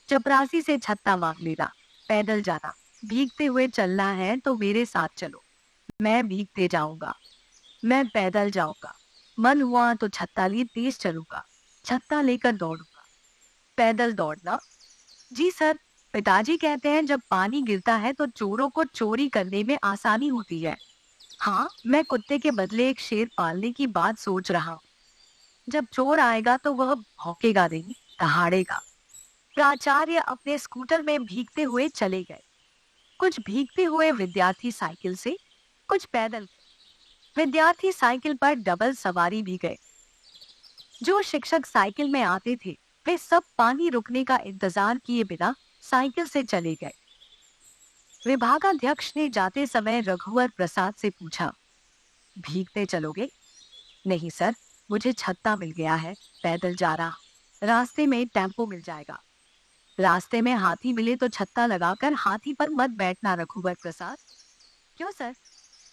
चपरासी से छत्ता मांग लेना, पैदल जाना। भीगते हुए चलना है तो मेरे साथ चलो। मैं भीगते जाऊंगा, मैं पैदल जाऊंगा। मन हुआ तो छत्ता लिए तेज चलूंगा, छत्ता लेकर दौड़ूंगा। पैदल दौड़ना? जी सर, पिताजी कहते हैं जब पानी गिरता है तो चोरों को चोरी करने में आसानी होती है। हाँ, मैं कुत्ते के बदले एक शेर पालने की बात सोच रहा हूँ। जब चोर आएगा तो वह भौंकेगा नहीं, दहाड़ेगा। प्राचार्य अपने स्कूटर में भीगते हुए चले गए। कुछ भीगते हुए विद्यार्थी साइकिल से, कुछ पैदल। विद्यार्थी साइकिल पर डबल सवारी भी गए। जो शिक्षक साइकिल में आते थे वे सब पानी रुकने का इंतजार किए बिना साइकिल से चले गए। विभागाध्यक्ष ने जाते समय रघुवर प्रसाद से पूछा, भीगते चलोगे? नहीं सर, मुझे छत्ता मिल गया है, पैदल जा रहा। रास्ते में टेम्पो मिल जाएगा। रास्ते में हाथी मिले तो छत्ता लगाकर हाथी पर मत बैठना रघुवर प्रसाद। क्यों सर?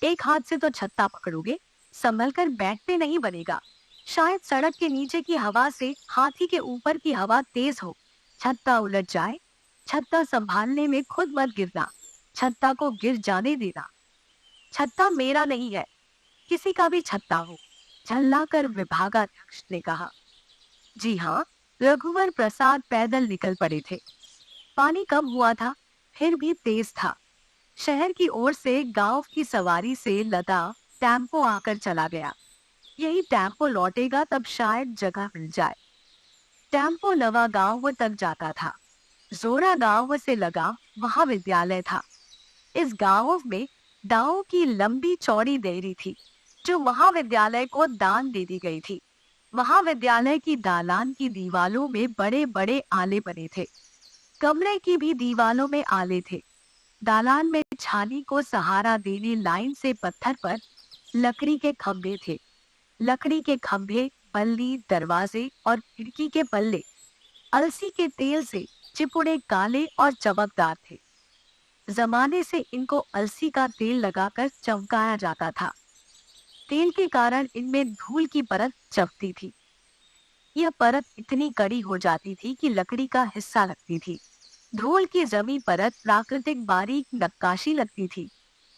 एक हाथ से तो छत्ता पकड़ोगे, संभल कर बैठते नहीं बनेगा। शायद सड़क के नीचे की हवा से हाथी के ऊपर की हवा तेज हो, छत्ता उलट जाए। छत्ता संभालने में खुद मत गिरना, छत्ता को गिर जाने देना। छत्ता मेरा नहीं है, किसी का भी छत्ता हो, झल्लाकर विभागाध्यक्ष ने कहा। जी हाँ, रघुवर प्रसाद पैदल निकल पड़े थे। पानी कम हुआ था, फिर भी तेज था। शहर की ओर से गांव की सवारी से लदा टेम्पो आकर चला गया। यही टेम्पो लौटेगा तब शायद जगह मिल जाए। टेम्पो नवा गांव तक जाता था। जोरा गांव से लगा वहां विद्यालय था। इस गांव में दाऊ की लंबी चौड़ी देरी थी, जो महाविद्यालय को दान दे दी गई थी। महाविद्यालय की दालान की दीवालों में बड़े बड़े आले बने थे। कमरे की भी दीवालों में आले थे। दालान में छानी को सहारा देने लाइन से पत्थर पर लकड़ी के खंभे थे। लकड़ी के खंभे, बल्ली, दरवाजे और खिड़की के पल्ले अलसी के तेल से चिपुड़े काले और चमकदार थे। जमाने से इनको अलसी का तेल लगाकर चमकाया जाता था। तेल के कारण इनमें धूल की परत चपती थी। यह परत इतनी कड़ी हो जाती थी कि लकड़ी का हिस्सा लगती थी। धूल की जमी परत प्राकृतिक बारीक नक्काशी लगती थी।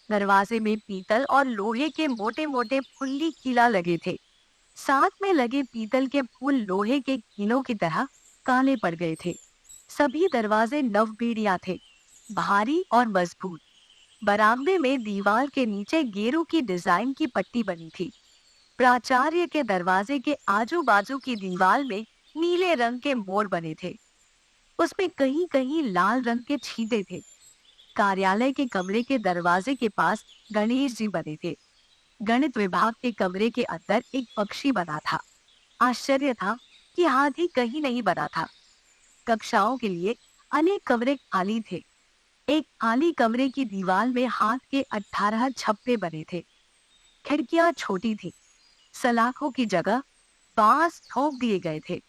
दरवाजे में पीतल और लोहे के मोटे मोटे फुल्ली कीला लगे थे। साथ में लगे पीतल के फूल लोहे के कीलों की तरह काले पड़ गए थे। सभी दरवाजे नवबेड़िया थे, भारी और मजबूत। बरामदे में दीवार के नीचे गेरू की डिजाइन की पट्टी बनी थी। प्राचार्य के दरवाजे के आजू बाजू की दीवार में नीले रंग के मोर बने थे। उसमें कहीं कहीं लाल रंग के छींटे थे। कार्यालय के कमरे के दरवाजे के पास गणेश जी बने थे। गणित विभाग के कमरे के अंदर एक पक्षी बना था। आश्चर्य था कि हाथी कहीं नहीं बना था। कक्षाओं के लिए अनेक कमरे खाली थे। एक खाली कमरे की दीवार में हाथ के 18 छप्पे बने थे। खिड़कियां छोटी थी। सलाखों की जगह बांस ठोक दिए गए थे।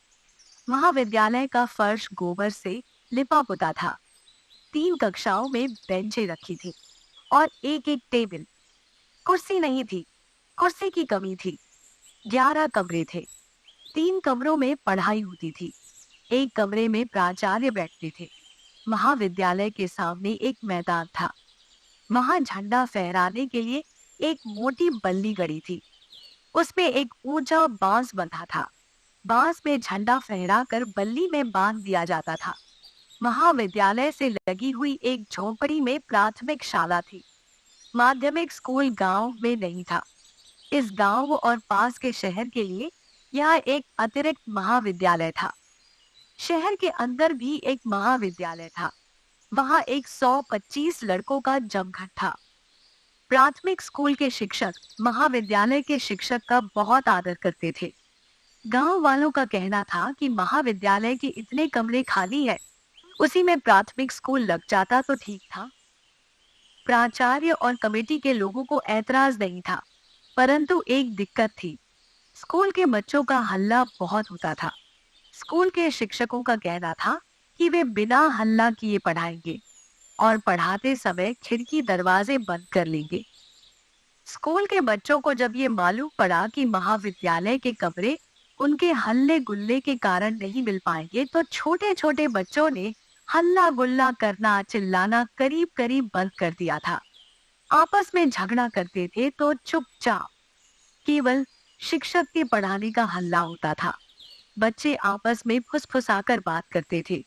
महाविद्यालय का फर्श गोबर से लिपा पुता था। 3 कक्षाओं में बेंचें रखी थी और एक एक टेबल। कुर्सी नहीं थी, कुर्सी की कमी थी। 11 कमरे थे। 3 कमरों में पढ़ाई होती थी। एक कमरे में प्राचार्य बैठते थे। महाविद्यालय के सामने एक मैदान था। वहां झंडा फहराने के लिए एक मोटी बल्ली गड़ी थी। उसमें एक ऊंचा बांस बंधा था। बांस में झंडा फहराकर बल्ली में बांध दिया जाता था। महाविद्यालय से लगी हुई एक झोपड़ी में प्राथमिक शाला थी। माध्यमिक स्कूल गांव में नहीं था। इस गांव और पास के शहर के लिए यह एक अतिरिक्त महाविद्यालय था। शहर के अंदर भी एक महाविद्यालय था। वहां 125 लड़कों का जमघट था। प्राथमिक स्कूल के शिक्षक महाविद्यालय के शिक्षक का बहुत आदर करते थे। गांव वालों का कहना था कि महाविद्यालय के इतने कमरे खाली है, उसी में प्राथमिक स्कूल लग जाता तो ठीक था। प्राचार्य और कमेटी के लोगों को ऐतराज नहीं था, परंतु एक दिक्कत थी। स्कूल के बच्चों का हल्ला बहुत होता था। स्कूल के शिक्षकों का कहना था कि वे बिना हल्ला किए पढ़ाएंगे और पढ़ाते समय खिड़की दरवाजे बंद कर लेंगे। स्कूल के बच्चों को जब ये मालूम पड़ा कि महाविद्यालय के कमरे उनके हल्ले गुल्ले के कारण नहीं मिल पाएंगे, तो छोटे छोटे बच्चों ने हल्ला गुल्ला करना, चिल्लाना करीब करीब बंद कर दिया था। आपस में झगड़ा करते थे तो चुपचाप केवल शिक्षक के पढ़ाने का हल्ला होता था। बच्चे आपस में फुसफुसाकर बात करते थे।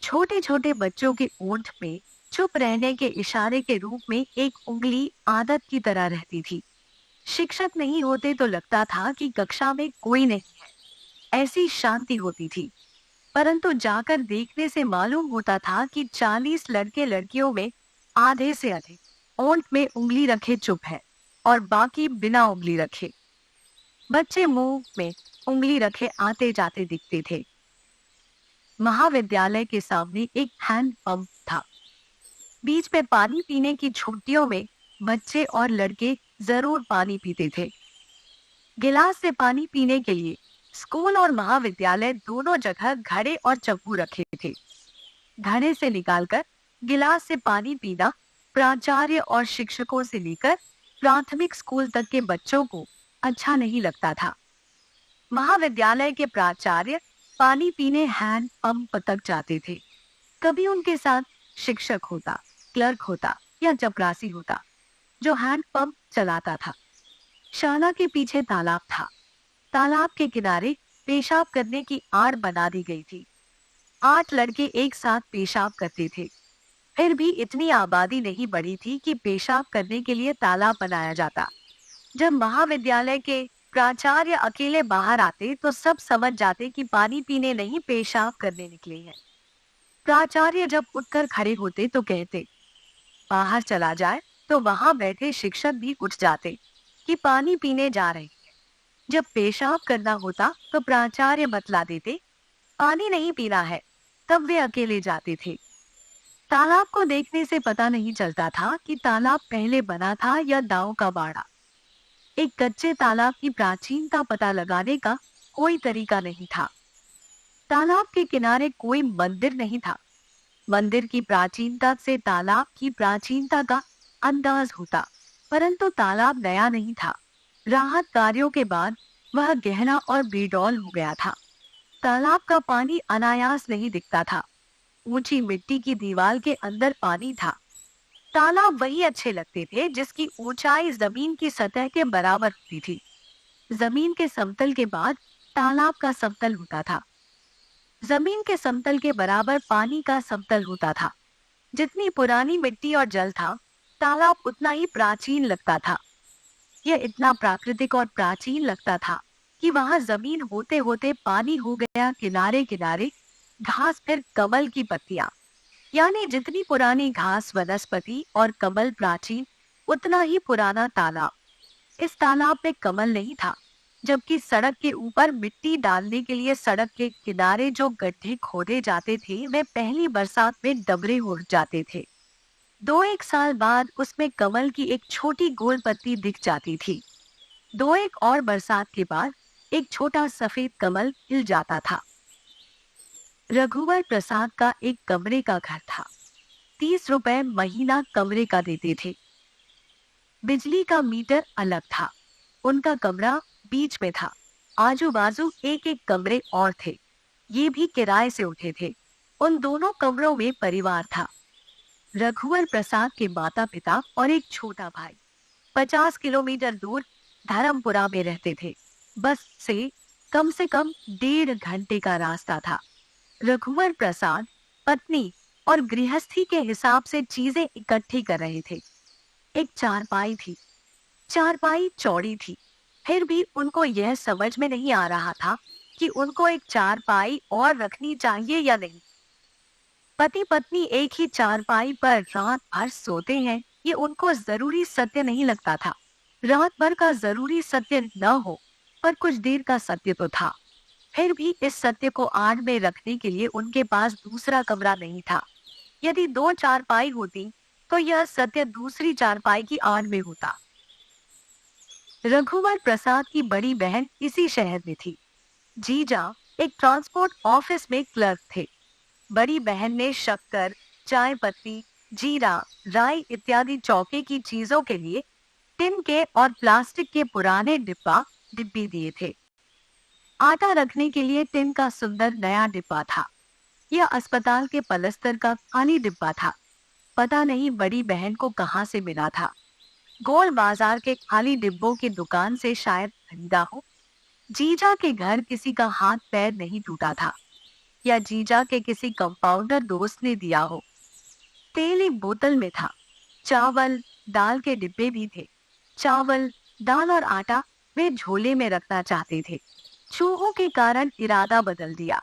छोटे छोटे बच्चों के ओंठ में चुप रहने के इशारे के रूप में एक उंगली आदत की तरह रहती थी। शिक्षक नहीं होते तो लगता था कि कक्षा में कोई नहीं है, ऐसी शांति होती थी। परंतु जाकर देखने से मालूम होता था कि 40 लड़के लड़कियों में आधे से अधिक ओंठ में उंगली रखे चुप है और बाकी बिना उंगली रखे। बच्चे मुंह में उंगली रखे आते जाते दिखते थे। महाविद्यालय के सामने एक हैंड पंप था। बीच में पानी पीने की छुट्टियों में बच्चे और लड़के जरूर पानी पीते थे। गिलास से पानी पीने के लिए स्कूल और महाविद्यालय दोनों जगह घड़े और चप्पू रखे थे। घड़े से निकालकर गिलास से पानी पीना प्राचार्य और शिक्षकों से लेकर प्राथमिक स्कूल तक के बच्चों को अच्छा नहीं लगता था। महाविद्यालय के प्राचार्य पानी पीने हैंड पंप तक जाते थे। कभी उनके साथ शिक्षक होता, क्लर्क होता या चपरासी होता जो हैंड पंप चलाता था। शाला के पीछे तालाब था। तालाब के किनारे पेशाब करने की आड़ बना दी गई थी। 8 लड़के एक साथ पेशाब करते थे। फिर भी इतनी आबादी नहीं बढ़ी थी कि पेशाब करने के लिए तालाब बनाया जाता। जब महाविद्यालय के प्राचार्य अकेले बाहर आते तो सब समझ जाते कि पानी पीने नहीं, पेशाब करने निकले हैं। प्राचार्य जब उठकर खड़े होते तो कहते बाहर चला जाए, तो वहां बैठे शिक्षक भी उठ जाते कि पानी पीने जा रहे हैं। जब पेशाब करना होता तो प्राचार्य बतला देते पानी नहीं पीना है, तब वे अकेले जाते थे। तालाब को देखने से पता नहीं चलता था कि तालाब पहले बना था या दांव का बाड़ा। एक कच्चे तालाब की प्राचीनता पता लगाने का कोई तरीका नहीं था। तालाब के किनारे कोई मंदिर नहीं था। मंदिर की प्राचीनता से तालाब की प्राचीनता का अंदाज होता, परंतु तालाब नया नहीं था। राहत कार्यों के बाद वह गहरा और बेडौल हो गया था। तालाब का पानी अनायास नहीं दिखता था। ऊंची मिट्टी की दीवार के अंदर पानी था। तालाब वही अच्छे लगते थे जिसकी ऊंचाई जमीन की सतह के बराबर होती थी। जमीन के समतल के बाद तालाब का समतल होता था। जमीन के समतल के बराबर पानी का समतल होता था। जितनी पुरानी मिट्टी और जल था, तालाब उतना ही प्राचीन लगता था। यह इतना प्राकृतिक और प्राचीन लगता था कि वहां जमीन होते होते पानी हो गया किनारे किनारे घास, फिर कमल की पत्तियां। यानी जितनी पुरानी घास, वनस्पति और कमल प्राचीन, उतना ही पुराना तालाब। इस तालाब में कमल नहीं था, जबकि सड़क के ऊपर मिट्टी डालने के लिए सड़क के किनारे जो गड्ढे खोदे जाते थे वे पहली बरसात में डबरे हो जाते थे। 2-1 साल बाद उसमें कमल की एक छोटी गोल पत्ती दिख जाती थी। 2-1 और बरसात के बाद एक छोटा सफेद कमल खिल जाता था। रघुवर प्रसाद का एक कमरे का घर था। 30 रुपए महीना कमरे का देते थे। बिजली का मीटर अलग था। उनका कमरा बीच में था। आजू बाजू एक एक कमरे और थे। ये भी किराए से उठे थे। उन दोनों कमरों में परिवार था। रघुवर प्रसाद के माता पिता और एक छोटा भाई 50 किलोमीटर दूर धर्मपुरा में रहते थे। बस से कम 1.5 घंटे का रास्ता था। रघुवर प्रसाद पत्नी और गृहस्थी के हिसाब से चीजें इकट्ठी कर रहे थे। एक चारपाई थी। चारपाई चौड़ी थी, फिर भी उनको यह समझ में नहीं आ रहा था कि उनको एक चारपाई और रखनी चाहिए या नहीं। पति पत्नी एक ही चारपाई पर रात भर सोते हैं, ये उनको जरूरी सत्य नहीं लगता था। रात भर का जरूरी सत्य न हो, पर कुछ देर का सत्य तो था। फिर भी इस सत्य को आड़ में रखने के लिए उनके पास दूसरा कमरा नहीं था। यदि 2 चारपाई होती तो यह सत्य दूसरी चारपाई की आड़ में होता। रघुवर प्रसाद की बड़ी बहन इसी शहर में थी। जीजा एक ट्रांसपोर्ट ऑफिस में क्लर्क थे। बड़ी बहन ने शक्कर, चाय पत्ती, जीरा, राई इत्यादि चौके की चीजों के लिए टिन के और प्लास्टिक के पुराने डिब्बी दिए थे। आटा रखने के लिए टिन का सुंदर नया डिब्बा था। यह अस्पताल के पलस्तर का खाली डिब्बा था। पता नहीं बड़ी बहन को कहां से मिला था। गोल बाजार के खाली डिब्बों की दुकान से शायद खरीदा हो। जीजा के घर किसी का हाथ पैर नहीं टूटा था, या जीजा के किसी कंपाउंडर दोस्त ने दिया हो। तेल एक बोतल में था। चावल दाल के डिब्बे भी थे। चावल दाल और आटा वे झोले में रखना चाहते थे। चूहों के कारण इरादा बदल दिया।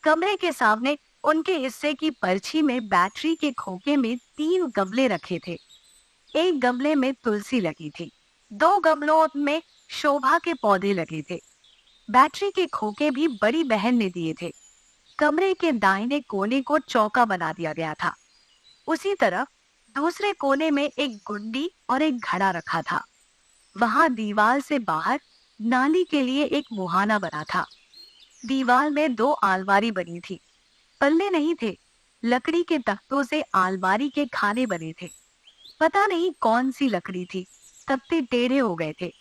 कमरे के सामने उनके हिस्से की पर्ची में बैटरी के खोखे में 3 गमले रखे थे। एक गमले में तुलसी लगी थी, 2 गमलों में शोभा के पौधे लगे थे। बैटरी के खोखे भी बड़ी बहन ने दिए थे। कमरे के दाहिने कोने को चौका बना दिया गया था। उसी तरफ दूसरे कोने में एक गुंडी और एक घड़ा रखा था। वहां दीवार से बाहर नाली के लिए एक मुहाना बना था। दीवार में 2 आलमारी बनी थी। पल्ले नहीं थे। लकड़ी के तख्तों से आलमारी के खाने बने थे। पता नहीं कौन सी लकड़ी थी, तख्ते टेढ़े हो गए थे।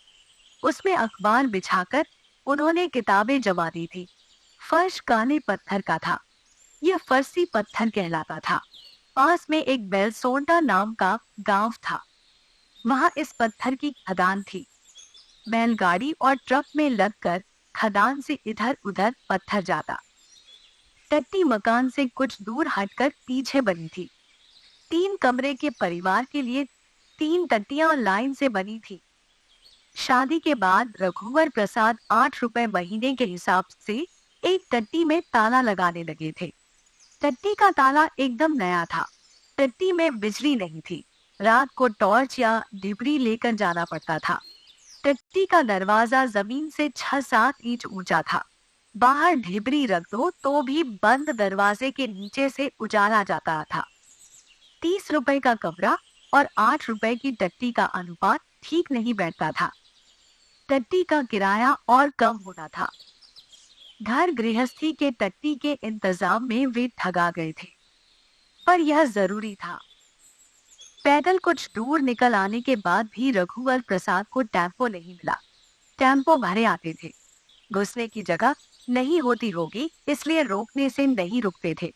उसमें अखबार बिछाकर उन्होंने किताबें जमा दी थी। फर्श काले पत्थर का था। यह फर्सी पत्थर कहलाता था। पास में एक बेलसोंडा नाम का गांव था। वहां इस पत्थर की खदान थी। बैलगाड़ी और ट्रक में लगकर खदान से इधर उधर पत्थर जाता। टट्टी मकान से कुछ दूर हटकर पीछे बनी थी। 3 कमरे के परिवार के लिए 3 टट्टियां लाइन से बनी थी। शादी के बाद रघुवर प्रसाद 8 रुपए महीने के हिसाब से एक टट्टी में ताला लगाने लगे थे। टट्टी का ताला एकदम नया था। टट्टी में बिजली नहीं थी। रात को टॉर्च या डिबरी लेकर जाना पड़ता था। टट्टी का दरवाजा जमीन से 6-7 इंच ऊंचा था। बाहर ढिबरी रख दो तो भी बंद दरवाजे के नीचे से उजाला जाता था। 30 रुपए का कमरा और 8 रुपए की टट्टी का अनुपात ठीक नहीं बैठता था। टट्टी का किराया और कम होना था। घर गृहस्थी के टट्टी के इंतजाम में वे ठगा गए थे, पर यह जरूरी था। पैदल कुछ दूर निकल आने के बाद भी रघुवर प्रसाद को टेम्पो नहीं मिला। टेम्पो भरे आते थे। घुसने की जगह नहीं होती होगी, इसलिए रोकने से नहीं रुकते थे।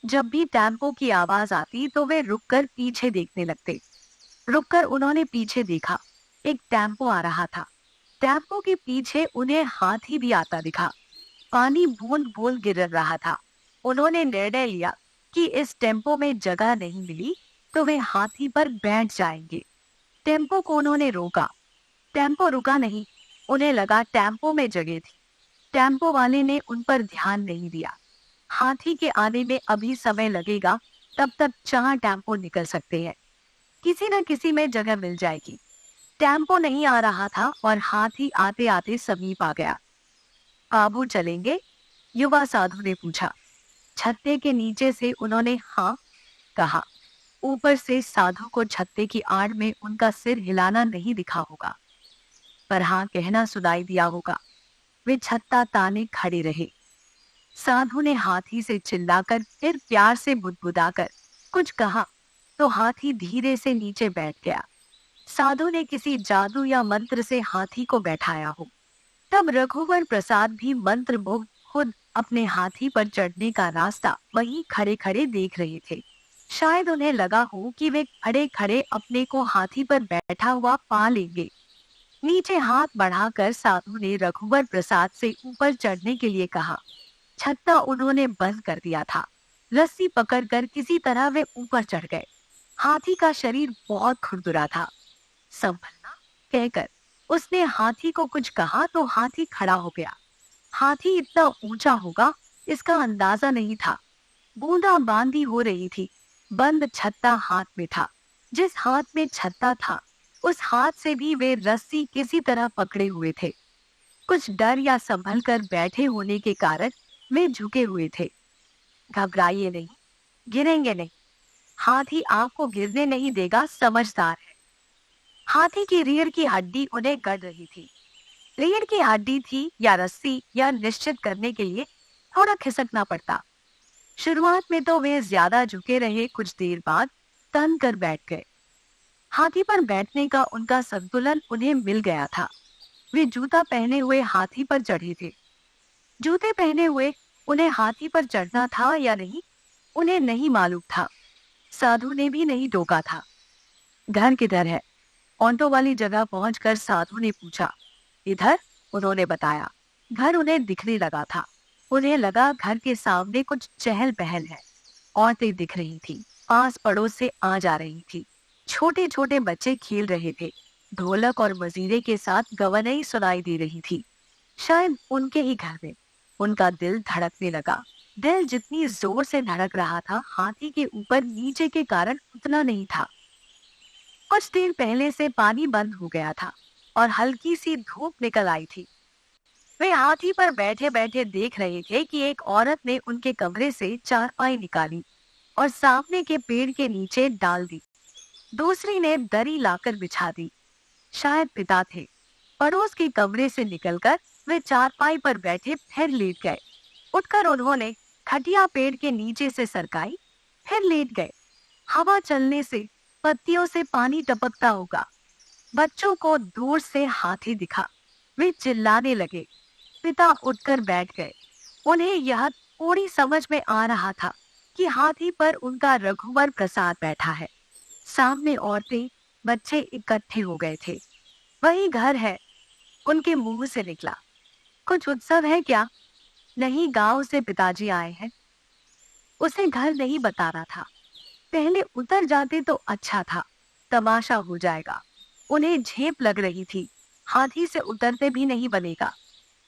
जब भी टेम्पो की आवाज आती तो वे रुककर पीछे देखने लगते। रुककर उन्होंने पीछे देखा। एक टेम्पो आ रहा था। टेम्पो के पीछे उन्हें हाथी भी आता दिखा। पानी बूंद बूंद गिर रहा था। उन्होंने निर्णय लिया कि इस टेम्पो में जगह नहीं मिली तो वे हाथी पर बैठ जाएंगे। टेम्पो को उन्होंने रोका। टेम्पो रुका नहीं। उन्हें लगा टेम्पो में जगह थी। टेम्पो वाले ने उन पर ध्यान नहीं दिया। हाथी के आने में अभी समय लगेगा, तब तक 4 टेम्पो निकल सकते हैं। किसी न किसी में जगह मिल जाएगी। टेम्पो नहीं आ रहा था और हाथी आते आते समीप आ गया। आबू चलेंगे? युवा साधु ने पूछा। छत्ते के नीचे से उन्होंने हाँ कहा। ऊपर से साधु को छत्ते की आड़ में उनका सिर हिलाना नहीं दिखा होगा, पर हाँ कहना सुनाई दिया होगा। वे छत्ता ताने खड़े रहे। साधु ने हाथी से चिल्लाकर फिर प्यार से बुदबुदाकर कुछ कहा तो हाथी धीरे से नीचे बैठ गया। साधु ने किसी जादू या मंत्र से हाथी को बैठाया हो। तब रघुवर प्रसाद भी मंत्र मुग्ध खुद अपने हाथी पर चढ़ने का रास्ता वहीं खड़े खड़े देख रहे थे। शायद उन्हें लगा हो कि वे खड़े खड़े अपने को हाथी पर बैठा हुआ पा लेंगे। नीचे हाथ बढ़ाकर साधु ने रघुवर प्रसाद से ऊपर चढ़ने के लिए कहा। छत्ता उन्होंने बंद कर दिया था। रस्सी पकड़कर किसी तरह वे ऊपर चढ़ गए। हाथी का शरीर बहुत खुरदुरा था। संभलना कहकर उसने हाथी को कुछ कहा तो हाथी खड़ा हो गया। हाथी इतना ऊंचा होगा इसका अंदाजा नहीं था। बूंदाबांदी हो रही थी। बंद छत्ता हाथ में था। जिस हाथ में छत्ता था उस हाथ से भी वे रस्सी किसी तरह पकड़े हुए थे। कुछ डर या संभल कर बैठे होने के कारण वे झुके हुए थे। घबराइए नहीं, गिरेंगे नहीं। हाथी आपको गिरने नहीं देगा, समझदार है। हाथी की रीढ़ की हड्डी उन्हें गड़ रही थी। रीढ़ की हड्डी थी या रस्सी, यह निश्चित करने के लिए थोड़ा खिसकना पड़ता। शुरुआत में तो वे ज्यादा झुके रहे, कुछ देर बाद तन कर बैठ गए। हाथी पर बैठने का उनका संतुलन उन्हें मिल गया था। वे जूता पहने हुए हाथी पर चढ़े थे। जूते पहने हुए उन्हें हाथी पर चढ़ना था या नहीं, उन्हें नहीं मालूम था। साधु ने भी नहीं टोका था। घर किधर है? ऑटो वाली जगह पहुंचकर साधु ने पूछा। इधर, उन्होंने बताया। घर उन्हें दिखने लगा था। उन्हें लगा घर के सामने कुछ चहल पहल है। औरतें दिख रही थी, पास पड़ोस से आ जा रही थी। छोटे छोटे बच्चे खेल रहे थे। ढोलक और मजीरे के साथ गवनई सुनाई दे रही थी। शायद उनके ही घर में। उनका दिल धड़कने लगा। दिल जितनी जोर से धड़क रहा था, हाथी के ऊपर नीचे के कारण उतना नहीं था। कुछ देर पहले से पानी बंद हो गया था और हल्की सी धूप निकल आई थी। वे हाथी पर बैठे बैठे देख रहे थे कि एक औरत ने उनके कमरे से चारपाई निकाली और सामने के पेड़ के नीचे डाल दी। दूसरी ने दरी लाकर बिछा दी। शायद पिता थे। पड़ोस के कमरे से निकलकर वे चारपाई पर बैठे फिर लेट गए। उठकर उन्होंने खटिया पेड़ के नीचे से सरकाई, फिर लेट गए। हवा चलने से पत्तियों से पानी टपकता होगा। बच्चों को दूर से हाथी दिखा। वे चिल्लाने लगे। पिता उठकर बैठ गए। उन्हें यह थोड़ी समझ में आ रहा था कि हाथी पर उनका रघुवर प्रसाद बैठा है। सामने औरतें, बच्चे इकट्ठे हो गए थे। वही घर है, उनके मुंह से निकला। कुछ उत्सव है क्या? नहीं, गांव से पिताजी आए हैं। उसे घर नहीं बताना था। पहले उतर जाते तो अच्छा था, तमाशा हो जाएगा। उन्हें झेप लग रही थी। हाथी से उतरते भी नहीं बनेगा।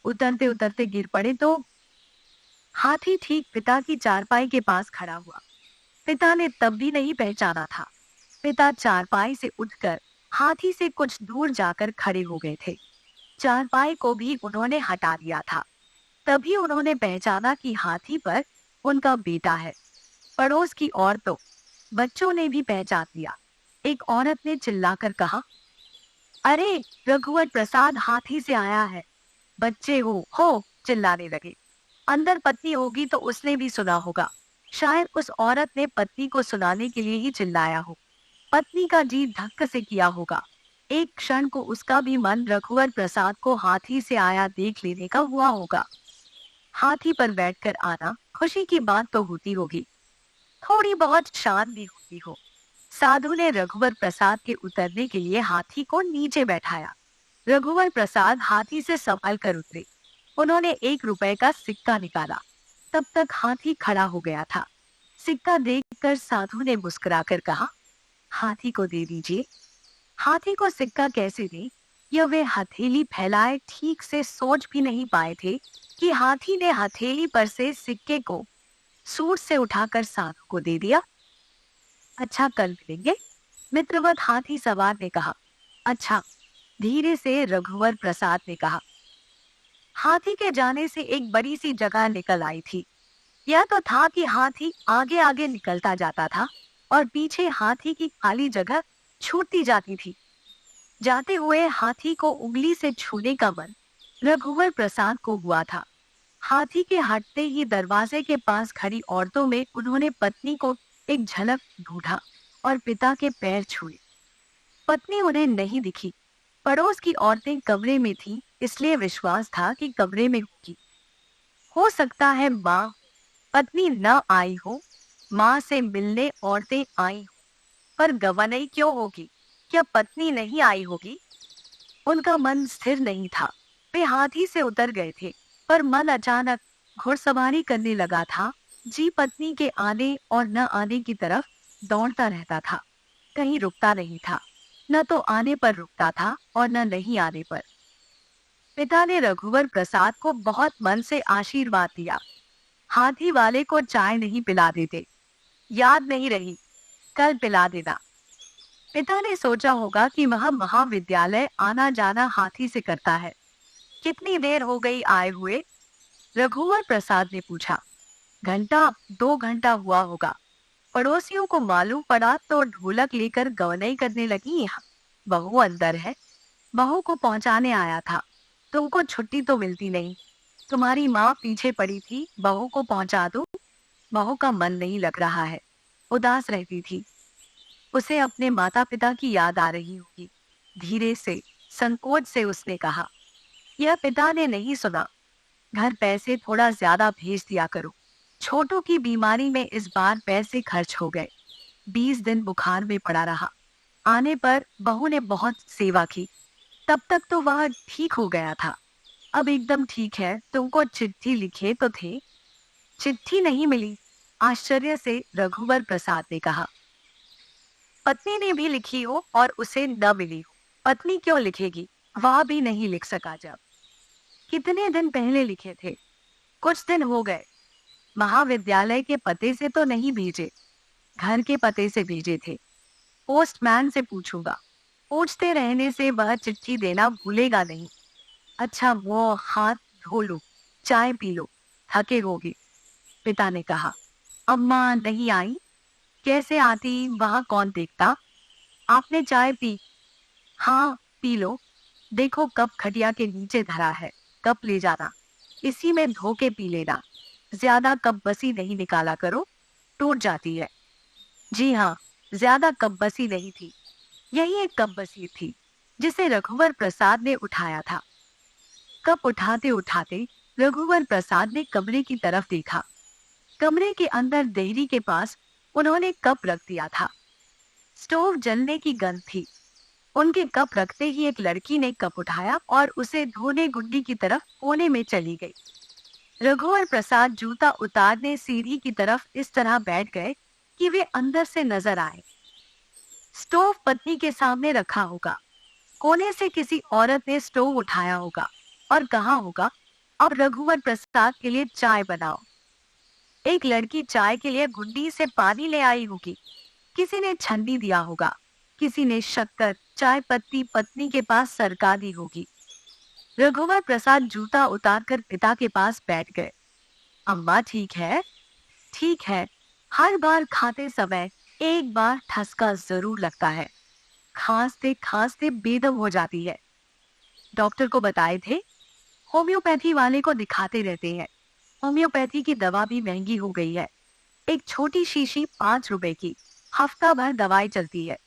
उतरते उतरते गिर पड़े तो। हाथी ठीक पिता की चारपाई के पास खड़ा हुआ। पिता ने तब भी नहीं पहचाना था। पिता चारपाई से उठकर हाथी से कुछ दूर जाकर खड़े हो गए थे। चारपाई को भी उन्होंने हटा दिया था। तभी उन्होंने पहचाना कि हाथी पर उनका बेटा है। पड़ोस की औरतों, बच्चों ने भी पहचान लिया। एक औरत ने चिल्लाकर कहा, अरे, रघुवर प्रसाद हाथी से आया है। बच्चे हो चिल्लाने लगे। अंदर पत्नी होगी तो उसने भी सुना होगा। शायद उस औरत ने पत्नी को सुनाने के लिए ही चिल्लाया हो। पत्नी का जी धक्क से किया होगा। एक क्षण को उसका भी मन रघुवर प्रसाद को हाथी से आया देख लेने का हुआ होगा। हाथी पर बैठकर आना खुशी की बात तो होती होगी, थोड़ी बहुत शान भी होती हो। साधु ने रघुवर प्रसाद के उतरने के लिए हाथी को नीचे बैठाया। रघुवर प्रसाद हाथी से संभल कर उतरे। उन्होंने 1 रुपए का सिक्का निकाला। तब तक हाथी खड़ा हो गया था। सिक्का देखकर साधु ने मुस्कुराकर कहा, हाथी को दे दीजिए। हाथी को सिक्का कैसे दे, यह वे हथेली फैलाए ठीक से सोच भी नहीं पाए थे कि हाथी ने हथेली पर से सिक्के को सूट से उठाकर साधु को दे दिया। अच्छा, कल मिलेंगे, मित्रवत हाथी सवार ने कहा। अच्छा, धीरे से रघुवर प्रसाद ने कहा। हाथी के जाने से एक बड़ी सी जगह निकल आई थी। यह तो था कि हाथी आगे आगे निकलता जाता था और पीछे हाथी की खाली जगह छूटती जाती थी। जाते हुए हाथी को उंगली से छूने का मन रघुवर प्रसाद को हुआ था। हाथी के हटते ही दरवाजे के पास खड़ी औरतों में उन्होंने पत्नी को एक झलक ढूंढा और पिता के पैर छुए। पत्नी उन्हें नहीं दिखी। पड़ोस की औरतें कमरे में थीं, इसलिए विश्वास था कि कमरे में होगी। हो सकता है माँ पत्नी न आई हो, माँ से मिलने औरतें आई हो, पर गवाही क्यों होगी? क्या पत्नी नहीं आई होगी? उनका मन स्थिर नहीं था। वे हाथी से उतर गए थे, पर मन अचानक घुड़सवारी करने लगा था। जी पत्नी के आने और न आने की तरफ दौड़ता रहता था, कहीं रुकता नहीं था। न तो आने पर रुकता था और न नहीं आने पर। पिता ने रघुवर प्रसाद को बहुत मन से आशीर्वाद दिया। हाथी वाले को चाय नहीं पिला देते, याद नहीं रही, कल पिला देना। पिता ने सोचा होगा कि वह महाविद्यालय आना जाना हाथी से करता है। कितनी देर हो गई आए हुए? रघुवर प्रसाद ने पूछा। घंटा 2 घंटा हुआ होगा। पड़ोसियों को मालूम पड़ा तो ढोलक लेकर गवनई करने लगी। यहाँ बहू अंदर है, बहू को पहुंचाने आया था। तुमको छुट्टी तो मिलती नहीं। तुम्हारी माँ पीछे पड़ी थी, बहू को पहुंचा दो। बहू का मन नहीं लग रहा है, उदास रहती थी। उसे अपने माता पिता की याद आ रही होगी। धीरे से, संकोच से उसने कहा। यह पिता ने नहीं सुना। घर पैसे थोड़ा ज्यादा भेज दिया करो। छोटू की बीमारी में इस बार पैसे खर्च हो गए। 20 दिन बुखार में पड़ा रहा। आने पर बहू ने बहुत सेवा की। तब तक तो वह ठीक हो गया था, अब एकदम ठीक है। तुमको चिट्ठी लिखे तो थे, चिट्ठी नहीं मिली। आश्चर्य से रघुवर प्रसाद ने कहा। पत्नी ने भी लिखी हो और उसे न मिली हो। पत्नी क्यों लिखेगी? वह भी नहीं लिख सका। जब कितने दिन पहले लिखे थे? कुछ दिन हो गए। महाविद्यालय के पते से तो नहीं भेजे, घर के पते से भेजे थे। पोस्टमैन से पूछूंगा। पूछते रहने से वह चिट्ठी देना भूलेगा नहीं। अच्छा, वो हाथ धो लो, चाय पी लो, थके होगे। पिता ने कहा। अम्मा नहीं आई? कैसे आती, वहां कौन देखता। आपने चाय पी? हाँ, पी लो। देखो कप खटिया के नीचे धरा है, कप ले जाना, इसी में धो के पी लेना। ज्यादा कप बसी नहीं निकाला करो, टूट जाती है। जी हाँ, ज्यादा कप बसी नहीं थी। यही एक कप बसी थी जिसे रघुवर प्रसाद ने उठाया था। कप उठाते उठाते रघुवर प्रसाद ने कमरे की तरफ देखा। कमरे के अंदर देहरी के पास उन्होंने कप रख दिया था। स्टोव जलने की गंध थी। उनके कप रखते ही एक लड़की ने कप उठाया और उसे धोने गुंडी की तरफ कोने में चली गई। रघुवर प्रसाद जूता उतारने सीढ़ी की तरफ इस तरह बैठ गए कि वे अंदर से नजर आए। स्टोव पत्नी के सामने रखा होगा। कोने से किसी औरत ने स्टोव उठाया होगा और कहा होगा, अब रघुवर प्रसाद के लिए चाय बनाओ। एक लड़की चाय के लिए गुंडी से पानी ले आई होगी। किसी ने छन्नी दिया होगा। किसी ने शक्कर, चाय पत्ती पत्नी के पास सरका दी होगी। रघुवर प्रसाद जूता उतारकर पिता के पास बैठ गए। अम्मा ठीक है? ठीक है। हर बार खाते समय एक बार ठसका जरूर लगता है। खांसते खांसते बेदम हो जाती है। डॉक्टर को बताए थे? होम्योपैथी वाले को दिखाते रहते हैं। होम्योपैथी की दवा भी महंगी हो गई है। एक छोटी शीशी 5 रुपए की, हफ्ता भर दवाई चलती है।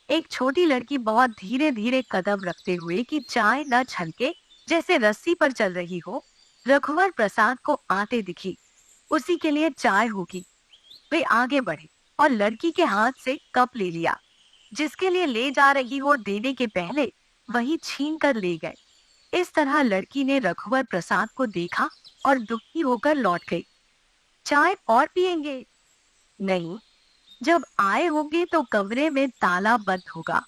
एक छोटी लड़की बहुत धीरे धीरे कदम रखते हुए कि चाय न छलके, जैसे रस्सी पर चल रही हो, रघुवर प्रसाद को आते दिखी। उसी के लिए चाय होगी। वे आगे बढ़े और लड़की के हाथ से कप ले लिया। जिसके लिए ले जा रही हो देने के पहले वही छीन कर ले गए। इस तरह लड़की ने रघुवर प्रसाद को देखा और दुखी होकर लौट गई। चाय और पिएंगे? नहीं, जब आए होंगे तो कमरे में ताला बंद होगा।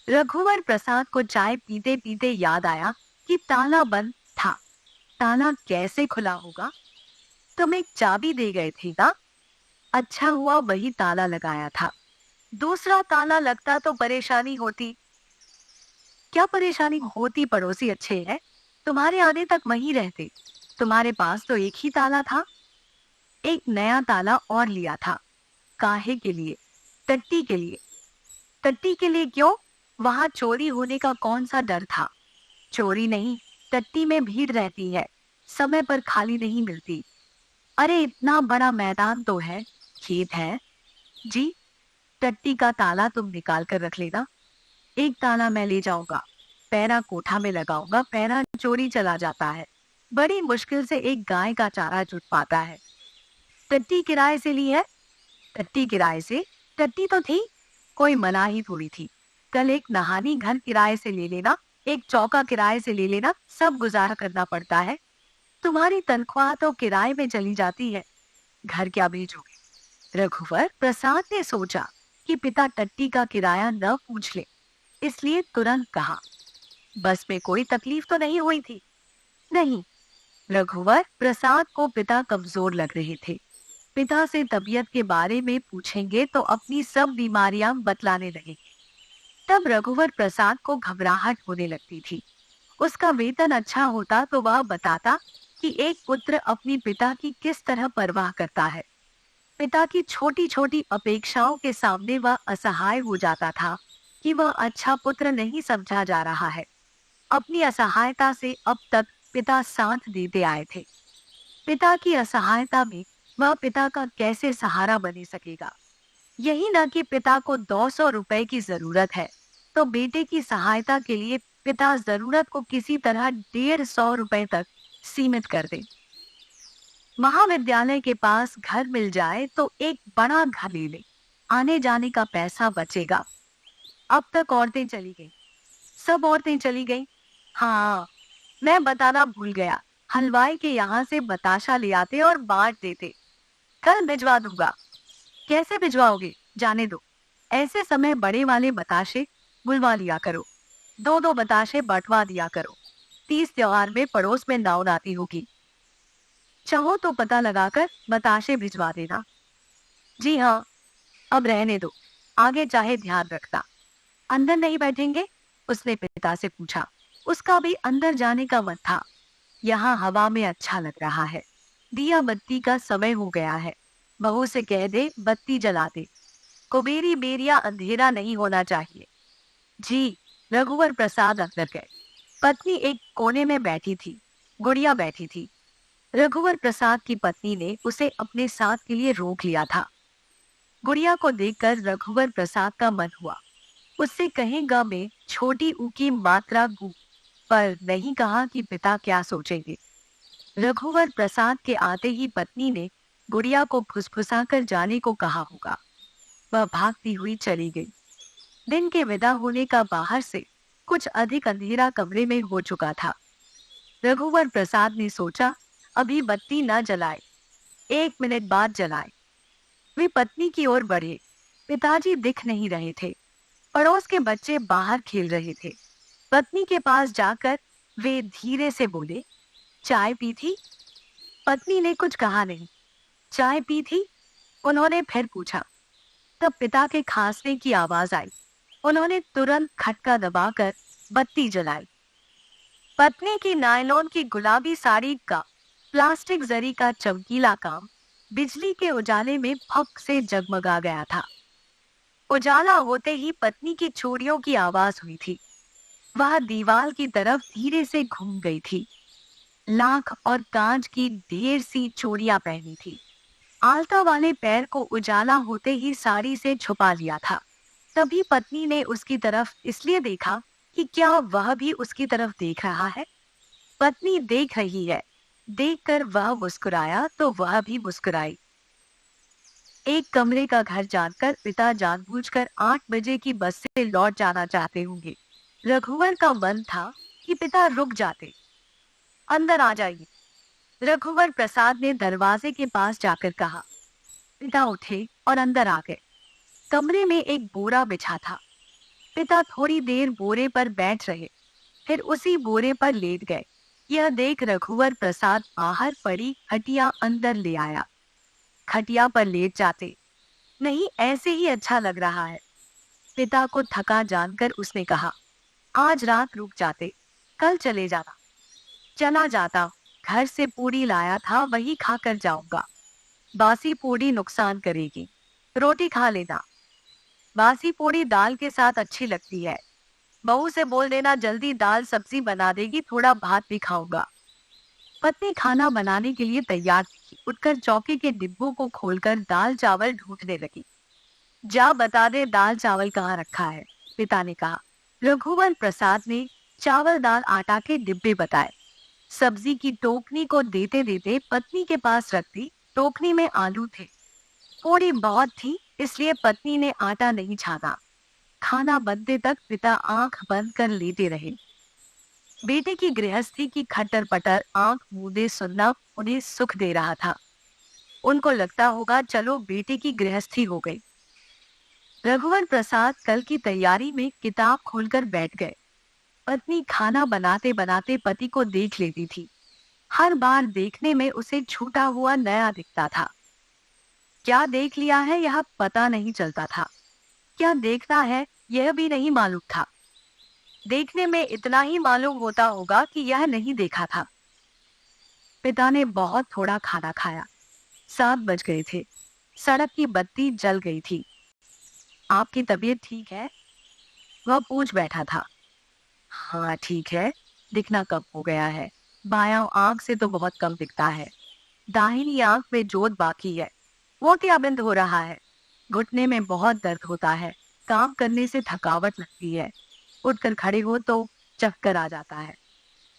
रघुवर प्रसाद को चाय पीते पीते याद आया कि ताला बंद था। ताला कैसे खुला होगा? तुम एक चाबी दे गए थे ना? अच्छा हुआ वही ताला लगाया था। दूसरा ताला लगता तो परेशानी होती। क्या परेशानी होती? पड़ोसी अच्छे हैं, तुम्हारे आने तक वहीं रहते। तुम्हारे पास तो एक ही ताला था। एक नया ताला और लिया था। काहे के लिए? टट्टी के लिए। टट्टी के लिए क्यों? वहां चोरी होने का कौन सा डर था? चोरी नहीं, टट्टी में भीड़ रहती है, समय पर खाली नहीं मिलती। अरे इतना बड़ा मैदान तो है, खेत है। जी, टट्टी का ताला तुम निकाल कर रख लेना। एक ताला मैं ले जाऊंगा, पैरा कोठा में लगाऊंगा। पैरा चोरी चला जाता है, बड़ी मुश्किल से एक गाय का चारा जुट पाता है। टट्टी किराए से ली है। टट्टी किराए से? टट्टी तो थी, कोई मनाही थोड़ी थी। कल एक नहानी घर किराए से ले लेना, एक चौका किराए से ले लेना, सब गुजारा करना पड़ता है। तुम्हारी तनख्वाह तो किराए में चली जाती है, घर क्या भेजोगे? रघुवर प्रसाद ने सोचा कि पिता टट्टी का किराया न पूछ ले, इसलिए तुरंत कहा, बस में कोई तकलीफ तो नहीं हुई थी? नहीं। रघुवर प्रसाद को पिता कमजोर लग रहे थे। पिता से तबीयत के बारे में पूछेंगे तो अपनी सब बीमारियां बतलाने लगेंगे। तब रघुवर प्रसाद को घबराहट होने लगती थी। उसका वेतन अच्छा होता तो वह बताता कि एक पुत्र अपनी पिता की किस तरह परवाह करता है। पिता की छोटी छोटी अपेक्षाओं के सामने वह असहाय हो जाता था कि वह अच्छा पुत्र नहीं समझा जा रहा है। अपनी असहायता से अब तक पिता साथ देते आए थे। पिता की असहायता में वह पिता का कैसे सहारा बन सकेगा? यही न कि पिता को 200 रुपए की जरूरत है, तो बेटे की सहायता के लिए पिता जरूरत को किसी तरह 150 रुपए तक सीमित कर दे। महाविद्यालय के पास घर मिल जाए तो एक बड़ा घर ले ले, आने जाने का पैसा बचेगा। अब तक औरतें चली गई, सब औरतें चली गई। हाँ, मैं बताना भूल गया, हलवाई के यहाँ से बताशा ले आते और बांट देते। कल भिजवा दूंगा। कैसे भिजवाओगे? जाने दो, ऐसे समय बड़े वाले बताशे बुलवा लिया करो, 2-2 बताशे बंटवा दिया करो। 30 त्योहार में पड़ोस में नाव आती होगी, चाहो तो पता लगाकर बताशे भिजवा देना। जी हाँ, अब रहने दो, आगे चाहे ध्यान रखना। अंदर नहीं बैठेंगे? उसने पिता से पूछा। उसका भी अंदर जाने का मन था। यहाँ हवा में अच्छा लग रहा है। दिया बत्ती का समय हो गया है, बहू से कह दे बत्ती जला दे। कुबेरी बेरिया अंधेरा नहीं होना चाहिए। जी। रघुवर प्रसाद अंदर गए। पत्नी एक कोने में बैठी थी, गुड़िया बैठी थी। रघुवर प्रसाद की पत्नी ने उसे अपने साथ के लिए रोक लिया था। गुड़िया को देखकर रघुवर प्रसाद का मन हुआ। उससे कहेगा में छोटी ऊ की मात्रा गु, पर नहीं कहा कि पिता क्या सोचेंगे। रघुवर प्रसाद के आते ही पत्नी ने गुड़िया को फुसफुसाकर जाने को कहा होगा। वह भागती हुई चली गई। दिन के विदा होने का बाहर से कुछ अधिक अंधेरा कमरे में हो चुका था। रघुवर प्रसाद ने सोचा, अभी बत्ती न जलाए, 1 मिनट बाद जलाए। वे पत्नी की ओर बढ़े। पिताजी दिख नहीं रहे थे। पड़ोस के बच्चे बाहर खेल रहे थे। पत्नी के पास जाकर वे धीरे से बोले, चाय पी थी? पत्नी ने कुछ कहा नहीं। चाय पी थी? उन्होंने फिर पूछा। तब पिता के खांसने की आवाज आई। उन्होंने तुरंत खटका दबाकर बत्ती जलाई। पत्नी की नायलॉन की गुलाबी साड़ी का प्लास्टिक जरी का चमकीला काम बिजली के उजाले में फक से जगमगा गया था। उजाला होते ही पत्नी की चूड़ियों की आवाज हुई थी। वह दीवार की तरफ धीरे से घूम गई थी। लाख और कांच की ढेर सी चूड़ियां पहनी थी। आलता वाले पैर को उजाला होते ही साड़ी से छुपा लिया था। तभी पत्नी ने उसकी तरफ इसलिए देखा कि क्या वह भी उसकी तरफ देख रहा है। पत्नी देख रही है, देखकर वह मुस्कुराया तो वह भी मुस्कुराई। एक कमरे का घर जानकर पिता जानबूझकर 8 बजे की बस से लौट जाना चाहते होंगे। रघुवर का मन था कि पिता रुक जाते। अंदर आ जाइए, रघुवर प्रसाद ने दरवाजे के पास जाकर कहा। पिता उठे और अंदर आ गए। कमरे में एक बोरा बिछा था। पिता थोड़ी देर बोरे पर बैठ रहे, फिर उसी बोरे पर लेट गए। यह देख रघुवर प्रसाद बाहर पड़ी खटिया अंदर ले आया। खटिया पर लेट जाते। नहीं, ऐसे ही अच्छा लग रहा है। पिता को थका जानकर उसने कहा, आज रात रुक जाते, कल चले जाना। चला जाता, घर से पूड़ी लाया था, वही खाकर जाऊंगा। बासी पूड़ी नुकसान करेगी, रोटी खा लेना। बासी पूड़ी दाल के साथ अच्छी लगती है। बहू से बोल देना जल्दी दाल सब्जी बना देगी, थोड़ा भात भी खाऊंगा। पत्नी खाना बनाने के लिए तैयार थी। उठकर चौके के डिब्बों को खोलकर दाल चावल ढूंढने लगी। जा बता दे दाल चावल कहाँ रखा है, पिता ने कहा। रघुवर प्रसाद ने चावल दाल आटा के डिब्बे बताए। सब्जी की टोकनी को देते देते पत्नी के पास रख दी। टोकनी में आलू थे। थोड़ी बहुत थी, इसलिए पत्नी ने आटा नहीं छाना। खाना बनते तक पिता आंख बंद कर लेटे रहे। बेटे की गृहस्थी की खट्टर पटर आंख मूंदे सुनना उन्हें सुख दे रहा था। उनको लगता होगा चलो बेटे की गृहस्थी हो गई। रघुवर प्रसाद कल की तैयारी में किताब खोलकर बैठ गए। पत्नी खाना बनाते बनाते पति को देख लेती थी। हर बार देखने में उसे छूटा हुआ नया दिखता था। क्या देख लिया है यह पता नहीं चलता था। क्या देखना है यह भी नहीं मालूम था। देखने में इतना ही मालूम होता होगा कि यह नहीं देखा था। पिता ने बहुत थोड़ा खाना खाया। 7 बज गए थे। सड़क की बत्ती जल गई थी। आपकी तबीयत ठीक है? वह पूछ बैठा था। हाँ ठीक है। दिखना कब हो गया है? बायां आंख से तो बहुत कम दिखता है। दाहिनी आंख में जोत बाकी है। वो क्या बंद हो रहा है। घुटने में बहुत दर्द होता है। काम करने से थकावट लगती है। उठकर खड़े हो तो चक्कर आ जाता है।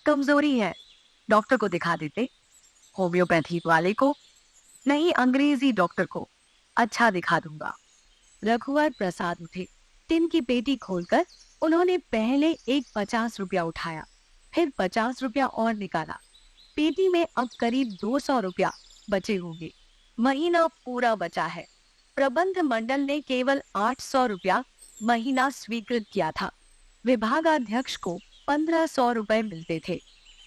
कमजोरी है। डॉक्टर को दिखा देते। होम्योपैथी वाले को? नहीं, अंग्रेजी डॉक्टर को। अच्छा, दिखा दूंगा। रघुवर प्रसाद उठे। टिन की पेटी खोलकर उन्होंने पहले एक 50 रुपया उठाया, फिर 50 रुपया और निकाला। पेटी में अब करीब 200 रुपया बचे होंगे। महीना पूरा बचा है। प्रबंध मंडल ने केवल 800 रुपया महीना स्वीकृत किया था। विभागाध्यक्ष को 1500 रुपए मिलते थे।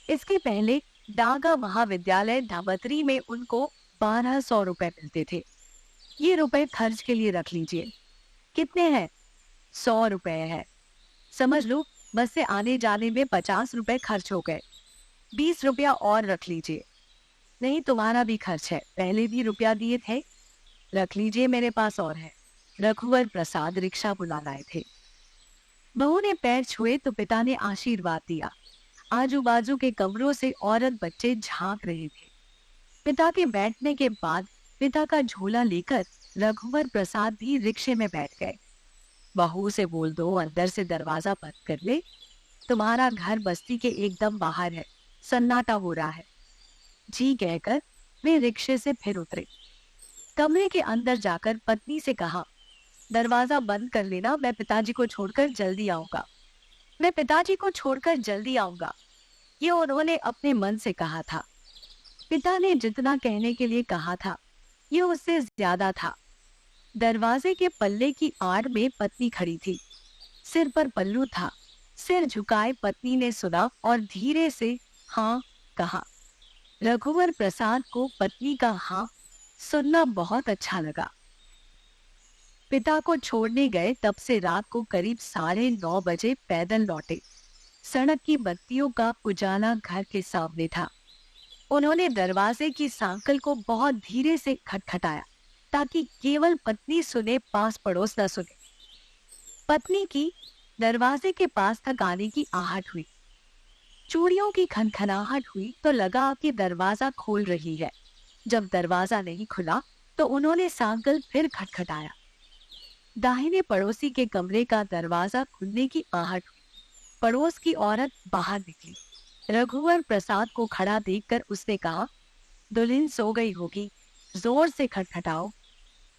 इसके पहले डागा महाविद्यालय धावतरी में उनको 1200 रुपए मिलते थे। ये रुपए खर्च के लिए रख लीजिए। कितने हैं? 100 रुपए है। समझ लो बस से आने जाने में 50 रुपए खर्च हो गए। 20 रुपया और रख लीजिए। नहीं, तुम्हारा भी खर्च है, पहले भी रुपया दिए थे। रख लीजिए, मेरे पास और है। रघुवर प्रसाद रिक्शा बुला लाए थे। बहू ने पैर छुए तो पिता ने आशीर्वाद दिया। आजू बाजू के कमरों से औरत बच्चे झांक रहे थे। पिता के बैठने के बाद पिता का झोला लेकर रघुवर प्रसाद भी रिक्शे में बैठ गए। बहू से बोल दो अंदर से दरवाजा बंद कर ले। तुम्हारा घर बस्ती के एकदम बाहर है। सन्नाटा हो रहा है। जी कहकर वे रिक्शे से फिर उतरे। कमरे के अंदर जाकर पत्नी से कहा, दरवाजा बंद कर लेना, मैं पिताजी को छोड़कर जल्दी आऊंगा। मैं पिताजी को छोड़कर जल्दी आऊंगा, ये उन्होंने अपने मन से कहा था। पिता ने जितना कहने के लिए कहा था, ये उससे ज्यादा था। दरवाजे के पल्ले की आड़ में पत्नी खड़ी थी। सिर पर पल्लू था। सिर झुकाए पत्नी ने सुना और धीरे से हाँ कहा। रघुवर प्रसाद को पत्नी का हाँ सुनना बहुत अच्छा लगा। पिता को छोड़ने गए तब से रात को करीब 9:30 बजे पैदल लौटे। सड़क की बत्तियों का उजाला घर के सामने था। उन्होंने दरवाजे की सांकल को बहुत धीरे से खटखटाया ताकि केवल पत्नी सुने, पास पड़ोस न सुने। पत्नी की दरवाजे के पास तक आने की आहट हुई। चूड़ियों की खनखनाहट हुई तो लगा कि दरवाजा खोल रही है। जब दरवाजा नहीं खुला तो उन्होंने सांकल फिर खटखटाया। दाहिने पड़ोसी के कमरे का दरवाजा खुलने की आहट हुई। पड़ोस की औरत बाहर निकली। रघुवर प्रसाद को खड़ा देखकर उसने कहा, दुल्हन सो गई होगी, जोर से खटखटाओ।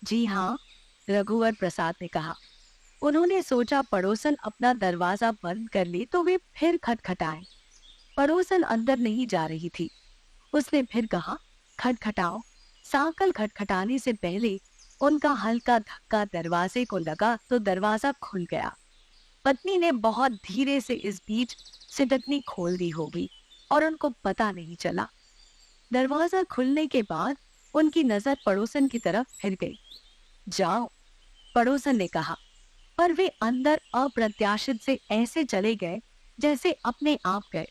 जी हाँ, रघुवर प्रसाद ने कहा। उन्होंने सोचा पड़ोसन अपना दरवाजा बंद कर ले तो वे फिर खटखटाए। पड़ोसन अंदर नहीं जा रही थी। उसने फिर कहा, खटखटाओ। सांकल खटखटाने से पहले उनका हल्का धक्का दरवाजे को लगा तो दरवाजा खुल गया। पत्नी ने बहुत धीरे से इस बीच सिटकनी खोल दी होगी और उनको पता नहीं चला। दरवाजा खुलने के बाद उनकी नजर पड़ोसन की तरफ फिर गई। जाओ, पड़ोसन ने कहा, पर वे अंदर अप्रत्याशित से ऐसे चले गए जैसे अपने आप गए।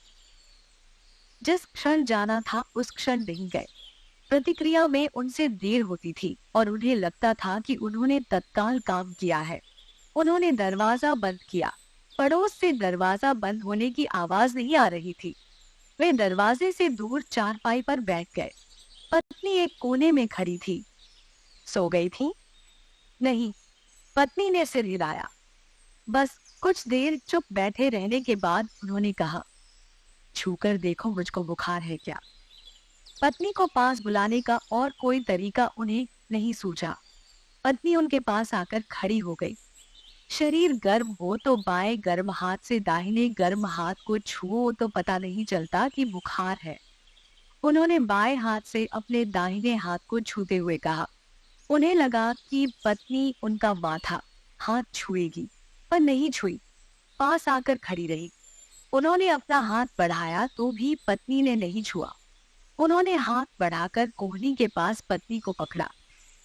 जिस क्षण जाना था उस क्षण नहीं गए। प्रतिक्रिया में उनसे देर होती थी और उन्हें लगता था कि उन्होंने तत्काल काम किया है। उन्होंने दरवाजा बंद किया। पड़ोस से दरवाजा बंद होने की आवाज नहीं आ रही थी। वे दरवाजे से दूर चारपाई पर बैठ गए। पत्नी एक कोने में खड़ी थी। सो गई थी? नहीं, पत्नी ने सिर हिलाया। बस कुछ देर चुप बैठे रहने के बाद उन्होंने कहा, छूकर देखो मुझको बुखार है क्या। पत्नी को पास बुलाने का और कोई तरीका उन्हें नहीं सूझा। पत्नी उनके पास आकर खड़ी हो गई। शरीर गर्म हो तो बाएं गर्म हाथ से दाहिने गर्म हाथ को छुओ तो पता नहीं चलता कि बुखार है। उन्होंने बाएं हाथ से अपने दाहिने हाथ को छूते हुए कहा। उन्हें लगा कि पत्नी उनका माथा हाथ छुएगी, पर नहीं छुई। पास आकर खड़ी रही। उन्होंने अपना हाथ बढ़ाया तो भी पत्नी ने नहीं छुआ। उन्होंने हाथ बढ़ाकर कोहनी के पास पत्नी को पकड़ा।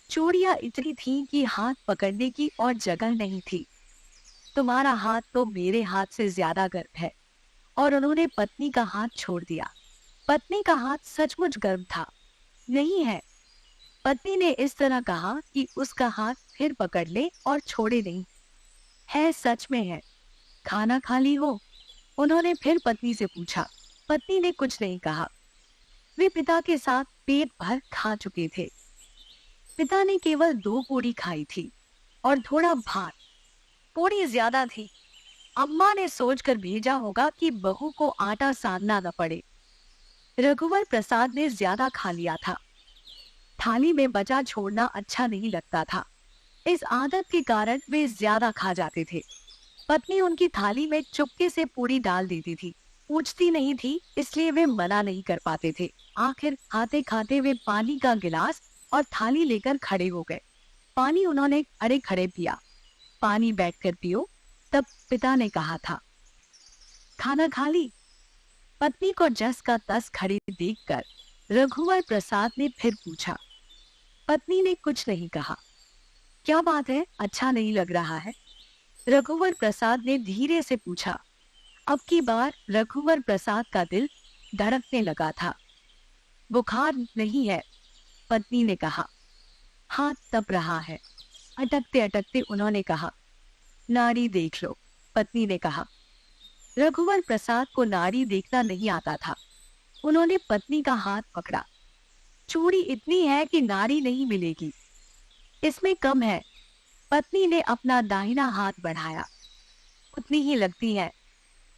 चूड़ियां इतनी थीं कि हाथ पकड़ने की और जगह नहीं थी। तुम्हारा हाथ तो मेरे हाथ से ज्यादा गर्म है। और उन्होंने पत्नी का हाथ छोड़ दिया। पत्नी का हाथ सचमुच गर्म था। नहीं है। पत्नी ने इस तरह कहा कि उसका हाथ फिर पकड़ ले और छोड़े नहीं। है, सच में है। खाना खा ली हो? उन्होंने फिर पत्नी से पूछा। पत्नी ने कुछ नहीं कहा। वे पिता के साथ पेट भर खा चुके थे। पिता ने केवल 2 पूरी खाई थी और थोड़ा भात। पूरी ज्यादा थी। अम्मा ने सोचकर भेजा होगा कि बहू को आटा सानना न पड़े। रघुवर प्रसाद ने ज्यादा खा लिया था। थाली में बचा छोड़ना अच्छा नहीं लगता था। इस आदत के कारण वे ज्यादा खा जाते थे। पत्नी उनकी थाली में चुपके से पूरी डाल देती थी। पूछती नहीं थी, इसलिए वे मना नहीं कर पाते थे। आखिर खाते खाते वे पानी का गिलास और थाली लेकर खड़े हो गए। पानी उन्होंने खड़े खड़े पिया। पानी बैठकर पियो। तब पिता ने कहा था, खाना खा ली? पत्नी को जस का तस खड़ी देखकर रघुवर प्रसाद ने फिर पूछा। पत्नी ने कुछ नहीं कहा। क्या बात है, अच्छा नहीं लग रहा है? रघुवर प्रसाद ने धीरे से पूछा। अब की बार रघुवर प्रसाद का दिल धड़कने लगा था। बुखार नहीं है, पत्नी ने कहा। हाथ तप रहा है। अटकते अटकते उन्होंने कहा। नाड़ी देख लो, पत्नी ने कहा। रघुवर प्रसाद को नाड़ी देखना नहीं आता था। उन्होंने पत्नी का हाथ पकड़ा। चूड़ी इतनी है कि नाड़ी नहीं मिलेगी। इसमें कम है। पत्नी ने अपना दाहिना हाथ बढ़ाया। उतनी ही लगती है।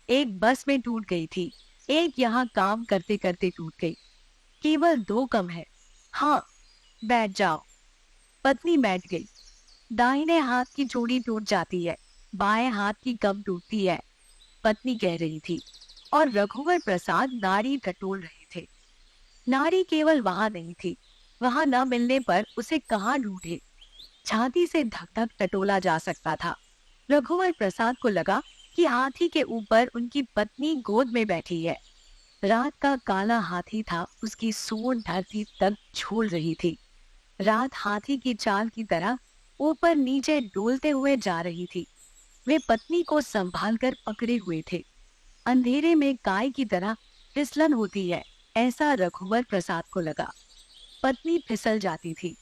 एक बस में टूट गई थी, एक यहाँ काम करते करते टूट गई। केवल 2 कम है। हाँ, बैठ जाओ। पत्नी बैठ गई। दाहिने हाथ की चूड़ी टूट जाती है, बाएं हाथ की कम टूटती है, पत्नी कह रही थी। और रघुवर प्रसाद नाड़ी टटोल रहे थे। नाड़ी केवल वहां नहीं थी। वहां न मिलने पर उसे कहाँ ढूंढे। छाती से धक धक टटोला जा सकता था। रघुवर प्रसाद को लगा कि हाथी के ऊपर उनकी पत्नी गोद में बैठी है। रात का काला हाथी था, उसकी सूंड धरती तक झूल रही थी। रात हाथी की चाल की तरह ऊपर नीचे डोलते हुए जा रही थी। वे पत्नी को संभाल कर पकड़े हुए थे। अंधेरे में गाय की तरह फिसलन होती है, ऐसा रघुवर प्रसाद को लगा। पत्नी फिसल जाती थी।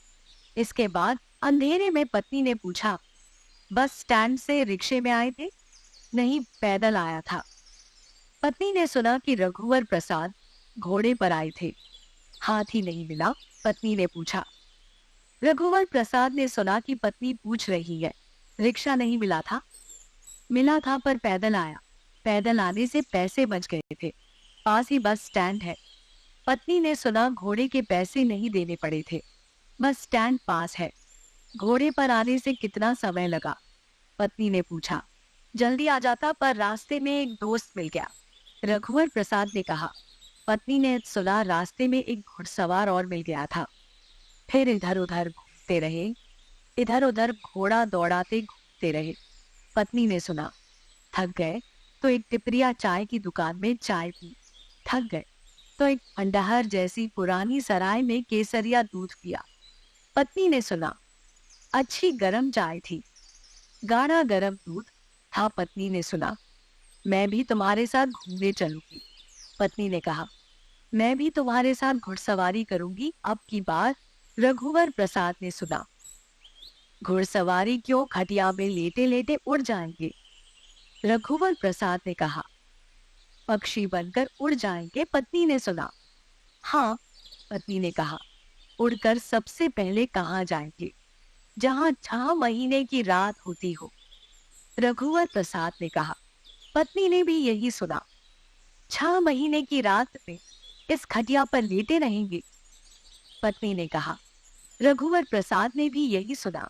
इसके बाद अंधेरे में पत्नी ने पूछा, बस स्टैंड से रिक्शे में आए थे? नहीं, पैदल आया था। पत्नी ने सुना कि रघुवर प्रसाद घोड़े पर आए थे। हाथी नहीं मिला, पत्नी ने पूछा। रघुवर प्रसाद ने सुना कि पत्नी पूछ रही है, रिक्शा नहीं मिला था? मिला था, पर पैदल आया। पैदल आने से पैसे बच गए थे। पास ही बस स्टैंड है। पत्नी ने सुना घोड़े के पैसे नहीं देने पड़े थे। बस स्टैंड पास है। घोड़े पर आने से कितना समय लगा? पत्नी ने पूछा। जल्दी आ जाता, पर रास्ते में एक दोस्त मिल गया, रघुवर प्रसाद ने कहा। पत्नी ने सुना रास्ते में एक घुड़सवार और मिल गया था। फिर इधर उधर घूमते रहे। इधर उधर घोड़ा दौड़ाते घूमते रहे। पत्नी ने सुना, थक गए तो एक टिपरिया चाय की दुकान में चाय पी। थक गए तो एक खंडहर जैसी पुरानी सराय में केसरिया दूध पिया। पत्नी ने सुना, अच्छी गरम चाय थी, गाढ़ा गरम दूध था। पत्नी ने सुना, मैं भी तुम्हारे साथ घूमने चलूंगी। पत्नी ने कहा, मैं भी तुम्हारे साथ घुड़सवारी करूंगी अब की बार। रघुवर प्रसाद ने सुना, घुड़सवारी क्यों, खटिया में लेटे लेटे उड़ जाएंगे। रघुवर प्रसाद ने कहा, पक्षी बनकर उड़ जाएंगे। पत्नी ने सुना। हाँ, पत्नी ने कहा, उड़कर सबसे पहले कहाँ जाएंगे? जहाँ 6 महीने की रात होती हो। रघुवर प्रसाद ने कहा। पत्नी ने भी यही सुना। 6 महीने की रात में इस खटिया पर लेटे रहेंगे? पत्नी ने कहा। रघुवर प्रसाद ने भी यही सुना।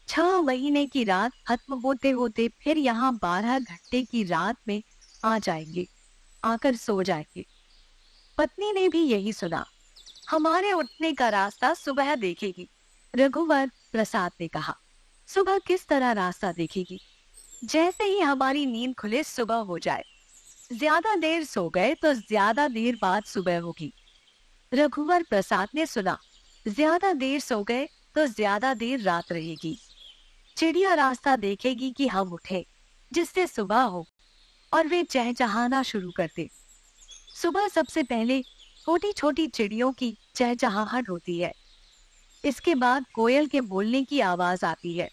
6 महीने की रात खत्म होते होते फिर यहाँ 12 घंटे की रात में आ जाएंगे, आकर सो जाएंगे। पत्नी ने भी यही सुना। हमारे उठने का रास्ता सुबह देखेगी, रघुवर प्रसाद ने कहा। सुबह किस तरह रास्ता देखेगी? जैसे ही हमारी नींद खुले सुबह हो जाए। ज्यादा देर सो गए तो ज्यादा देर बाद सुबह होगी। रघुवर प्रसाद ने सुना। ज्यादा देर सो गए तो ज्यादा देर रात रहेगी। चिड़िया रास्ता देखेगी कि हम उठे, जिससे सुबह हो और वे चहचहाना शुरू कर दे। सुबह सबसे पहले छोटी छोटी चिड़ियों की चहचहाहट होती है। इसके बाद कोयल के बोलने की आवाज आती है।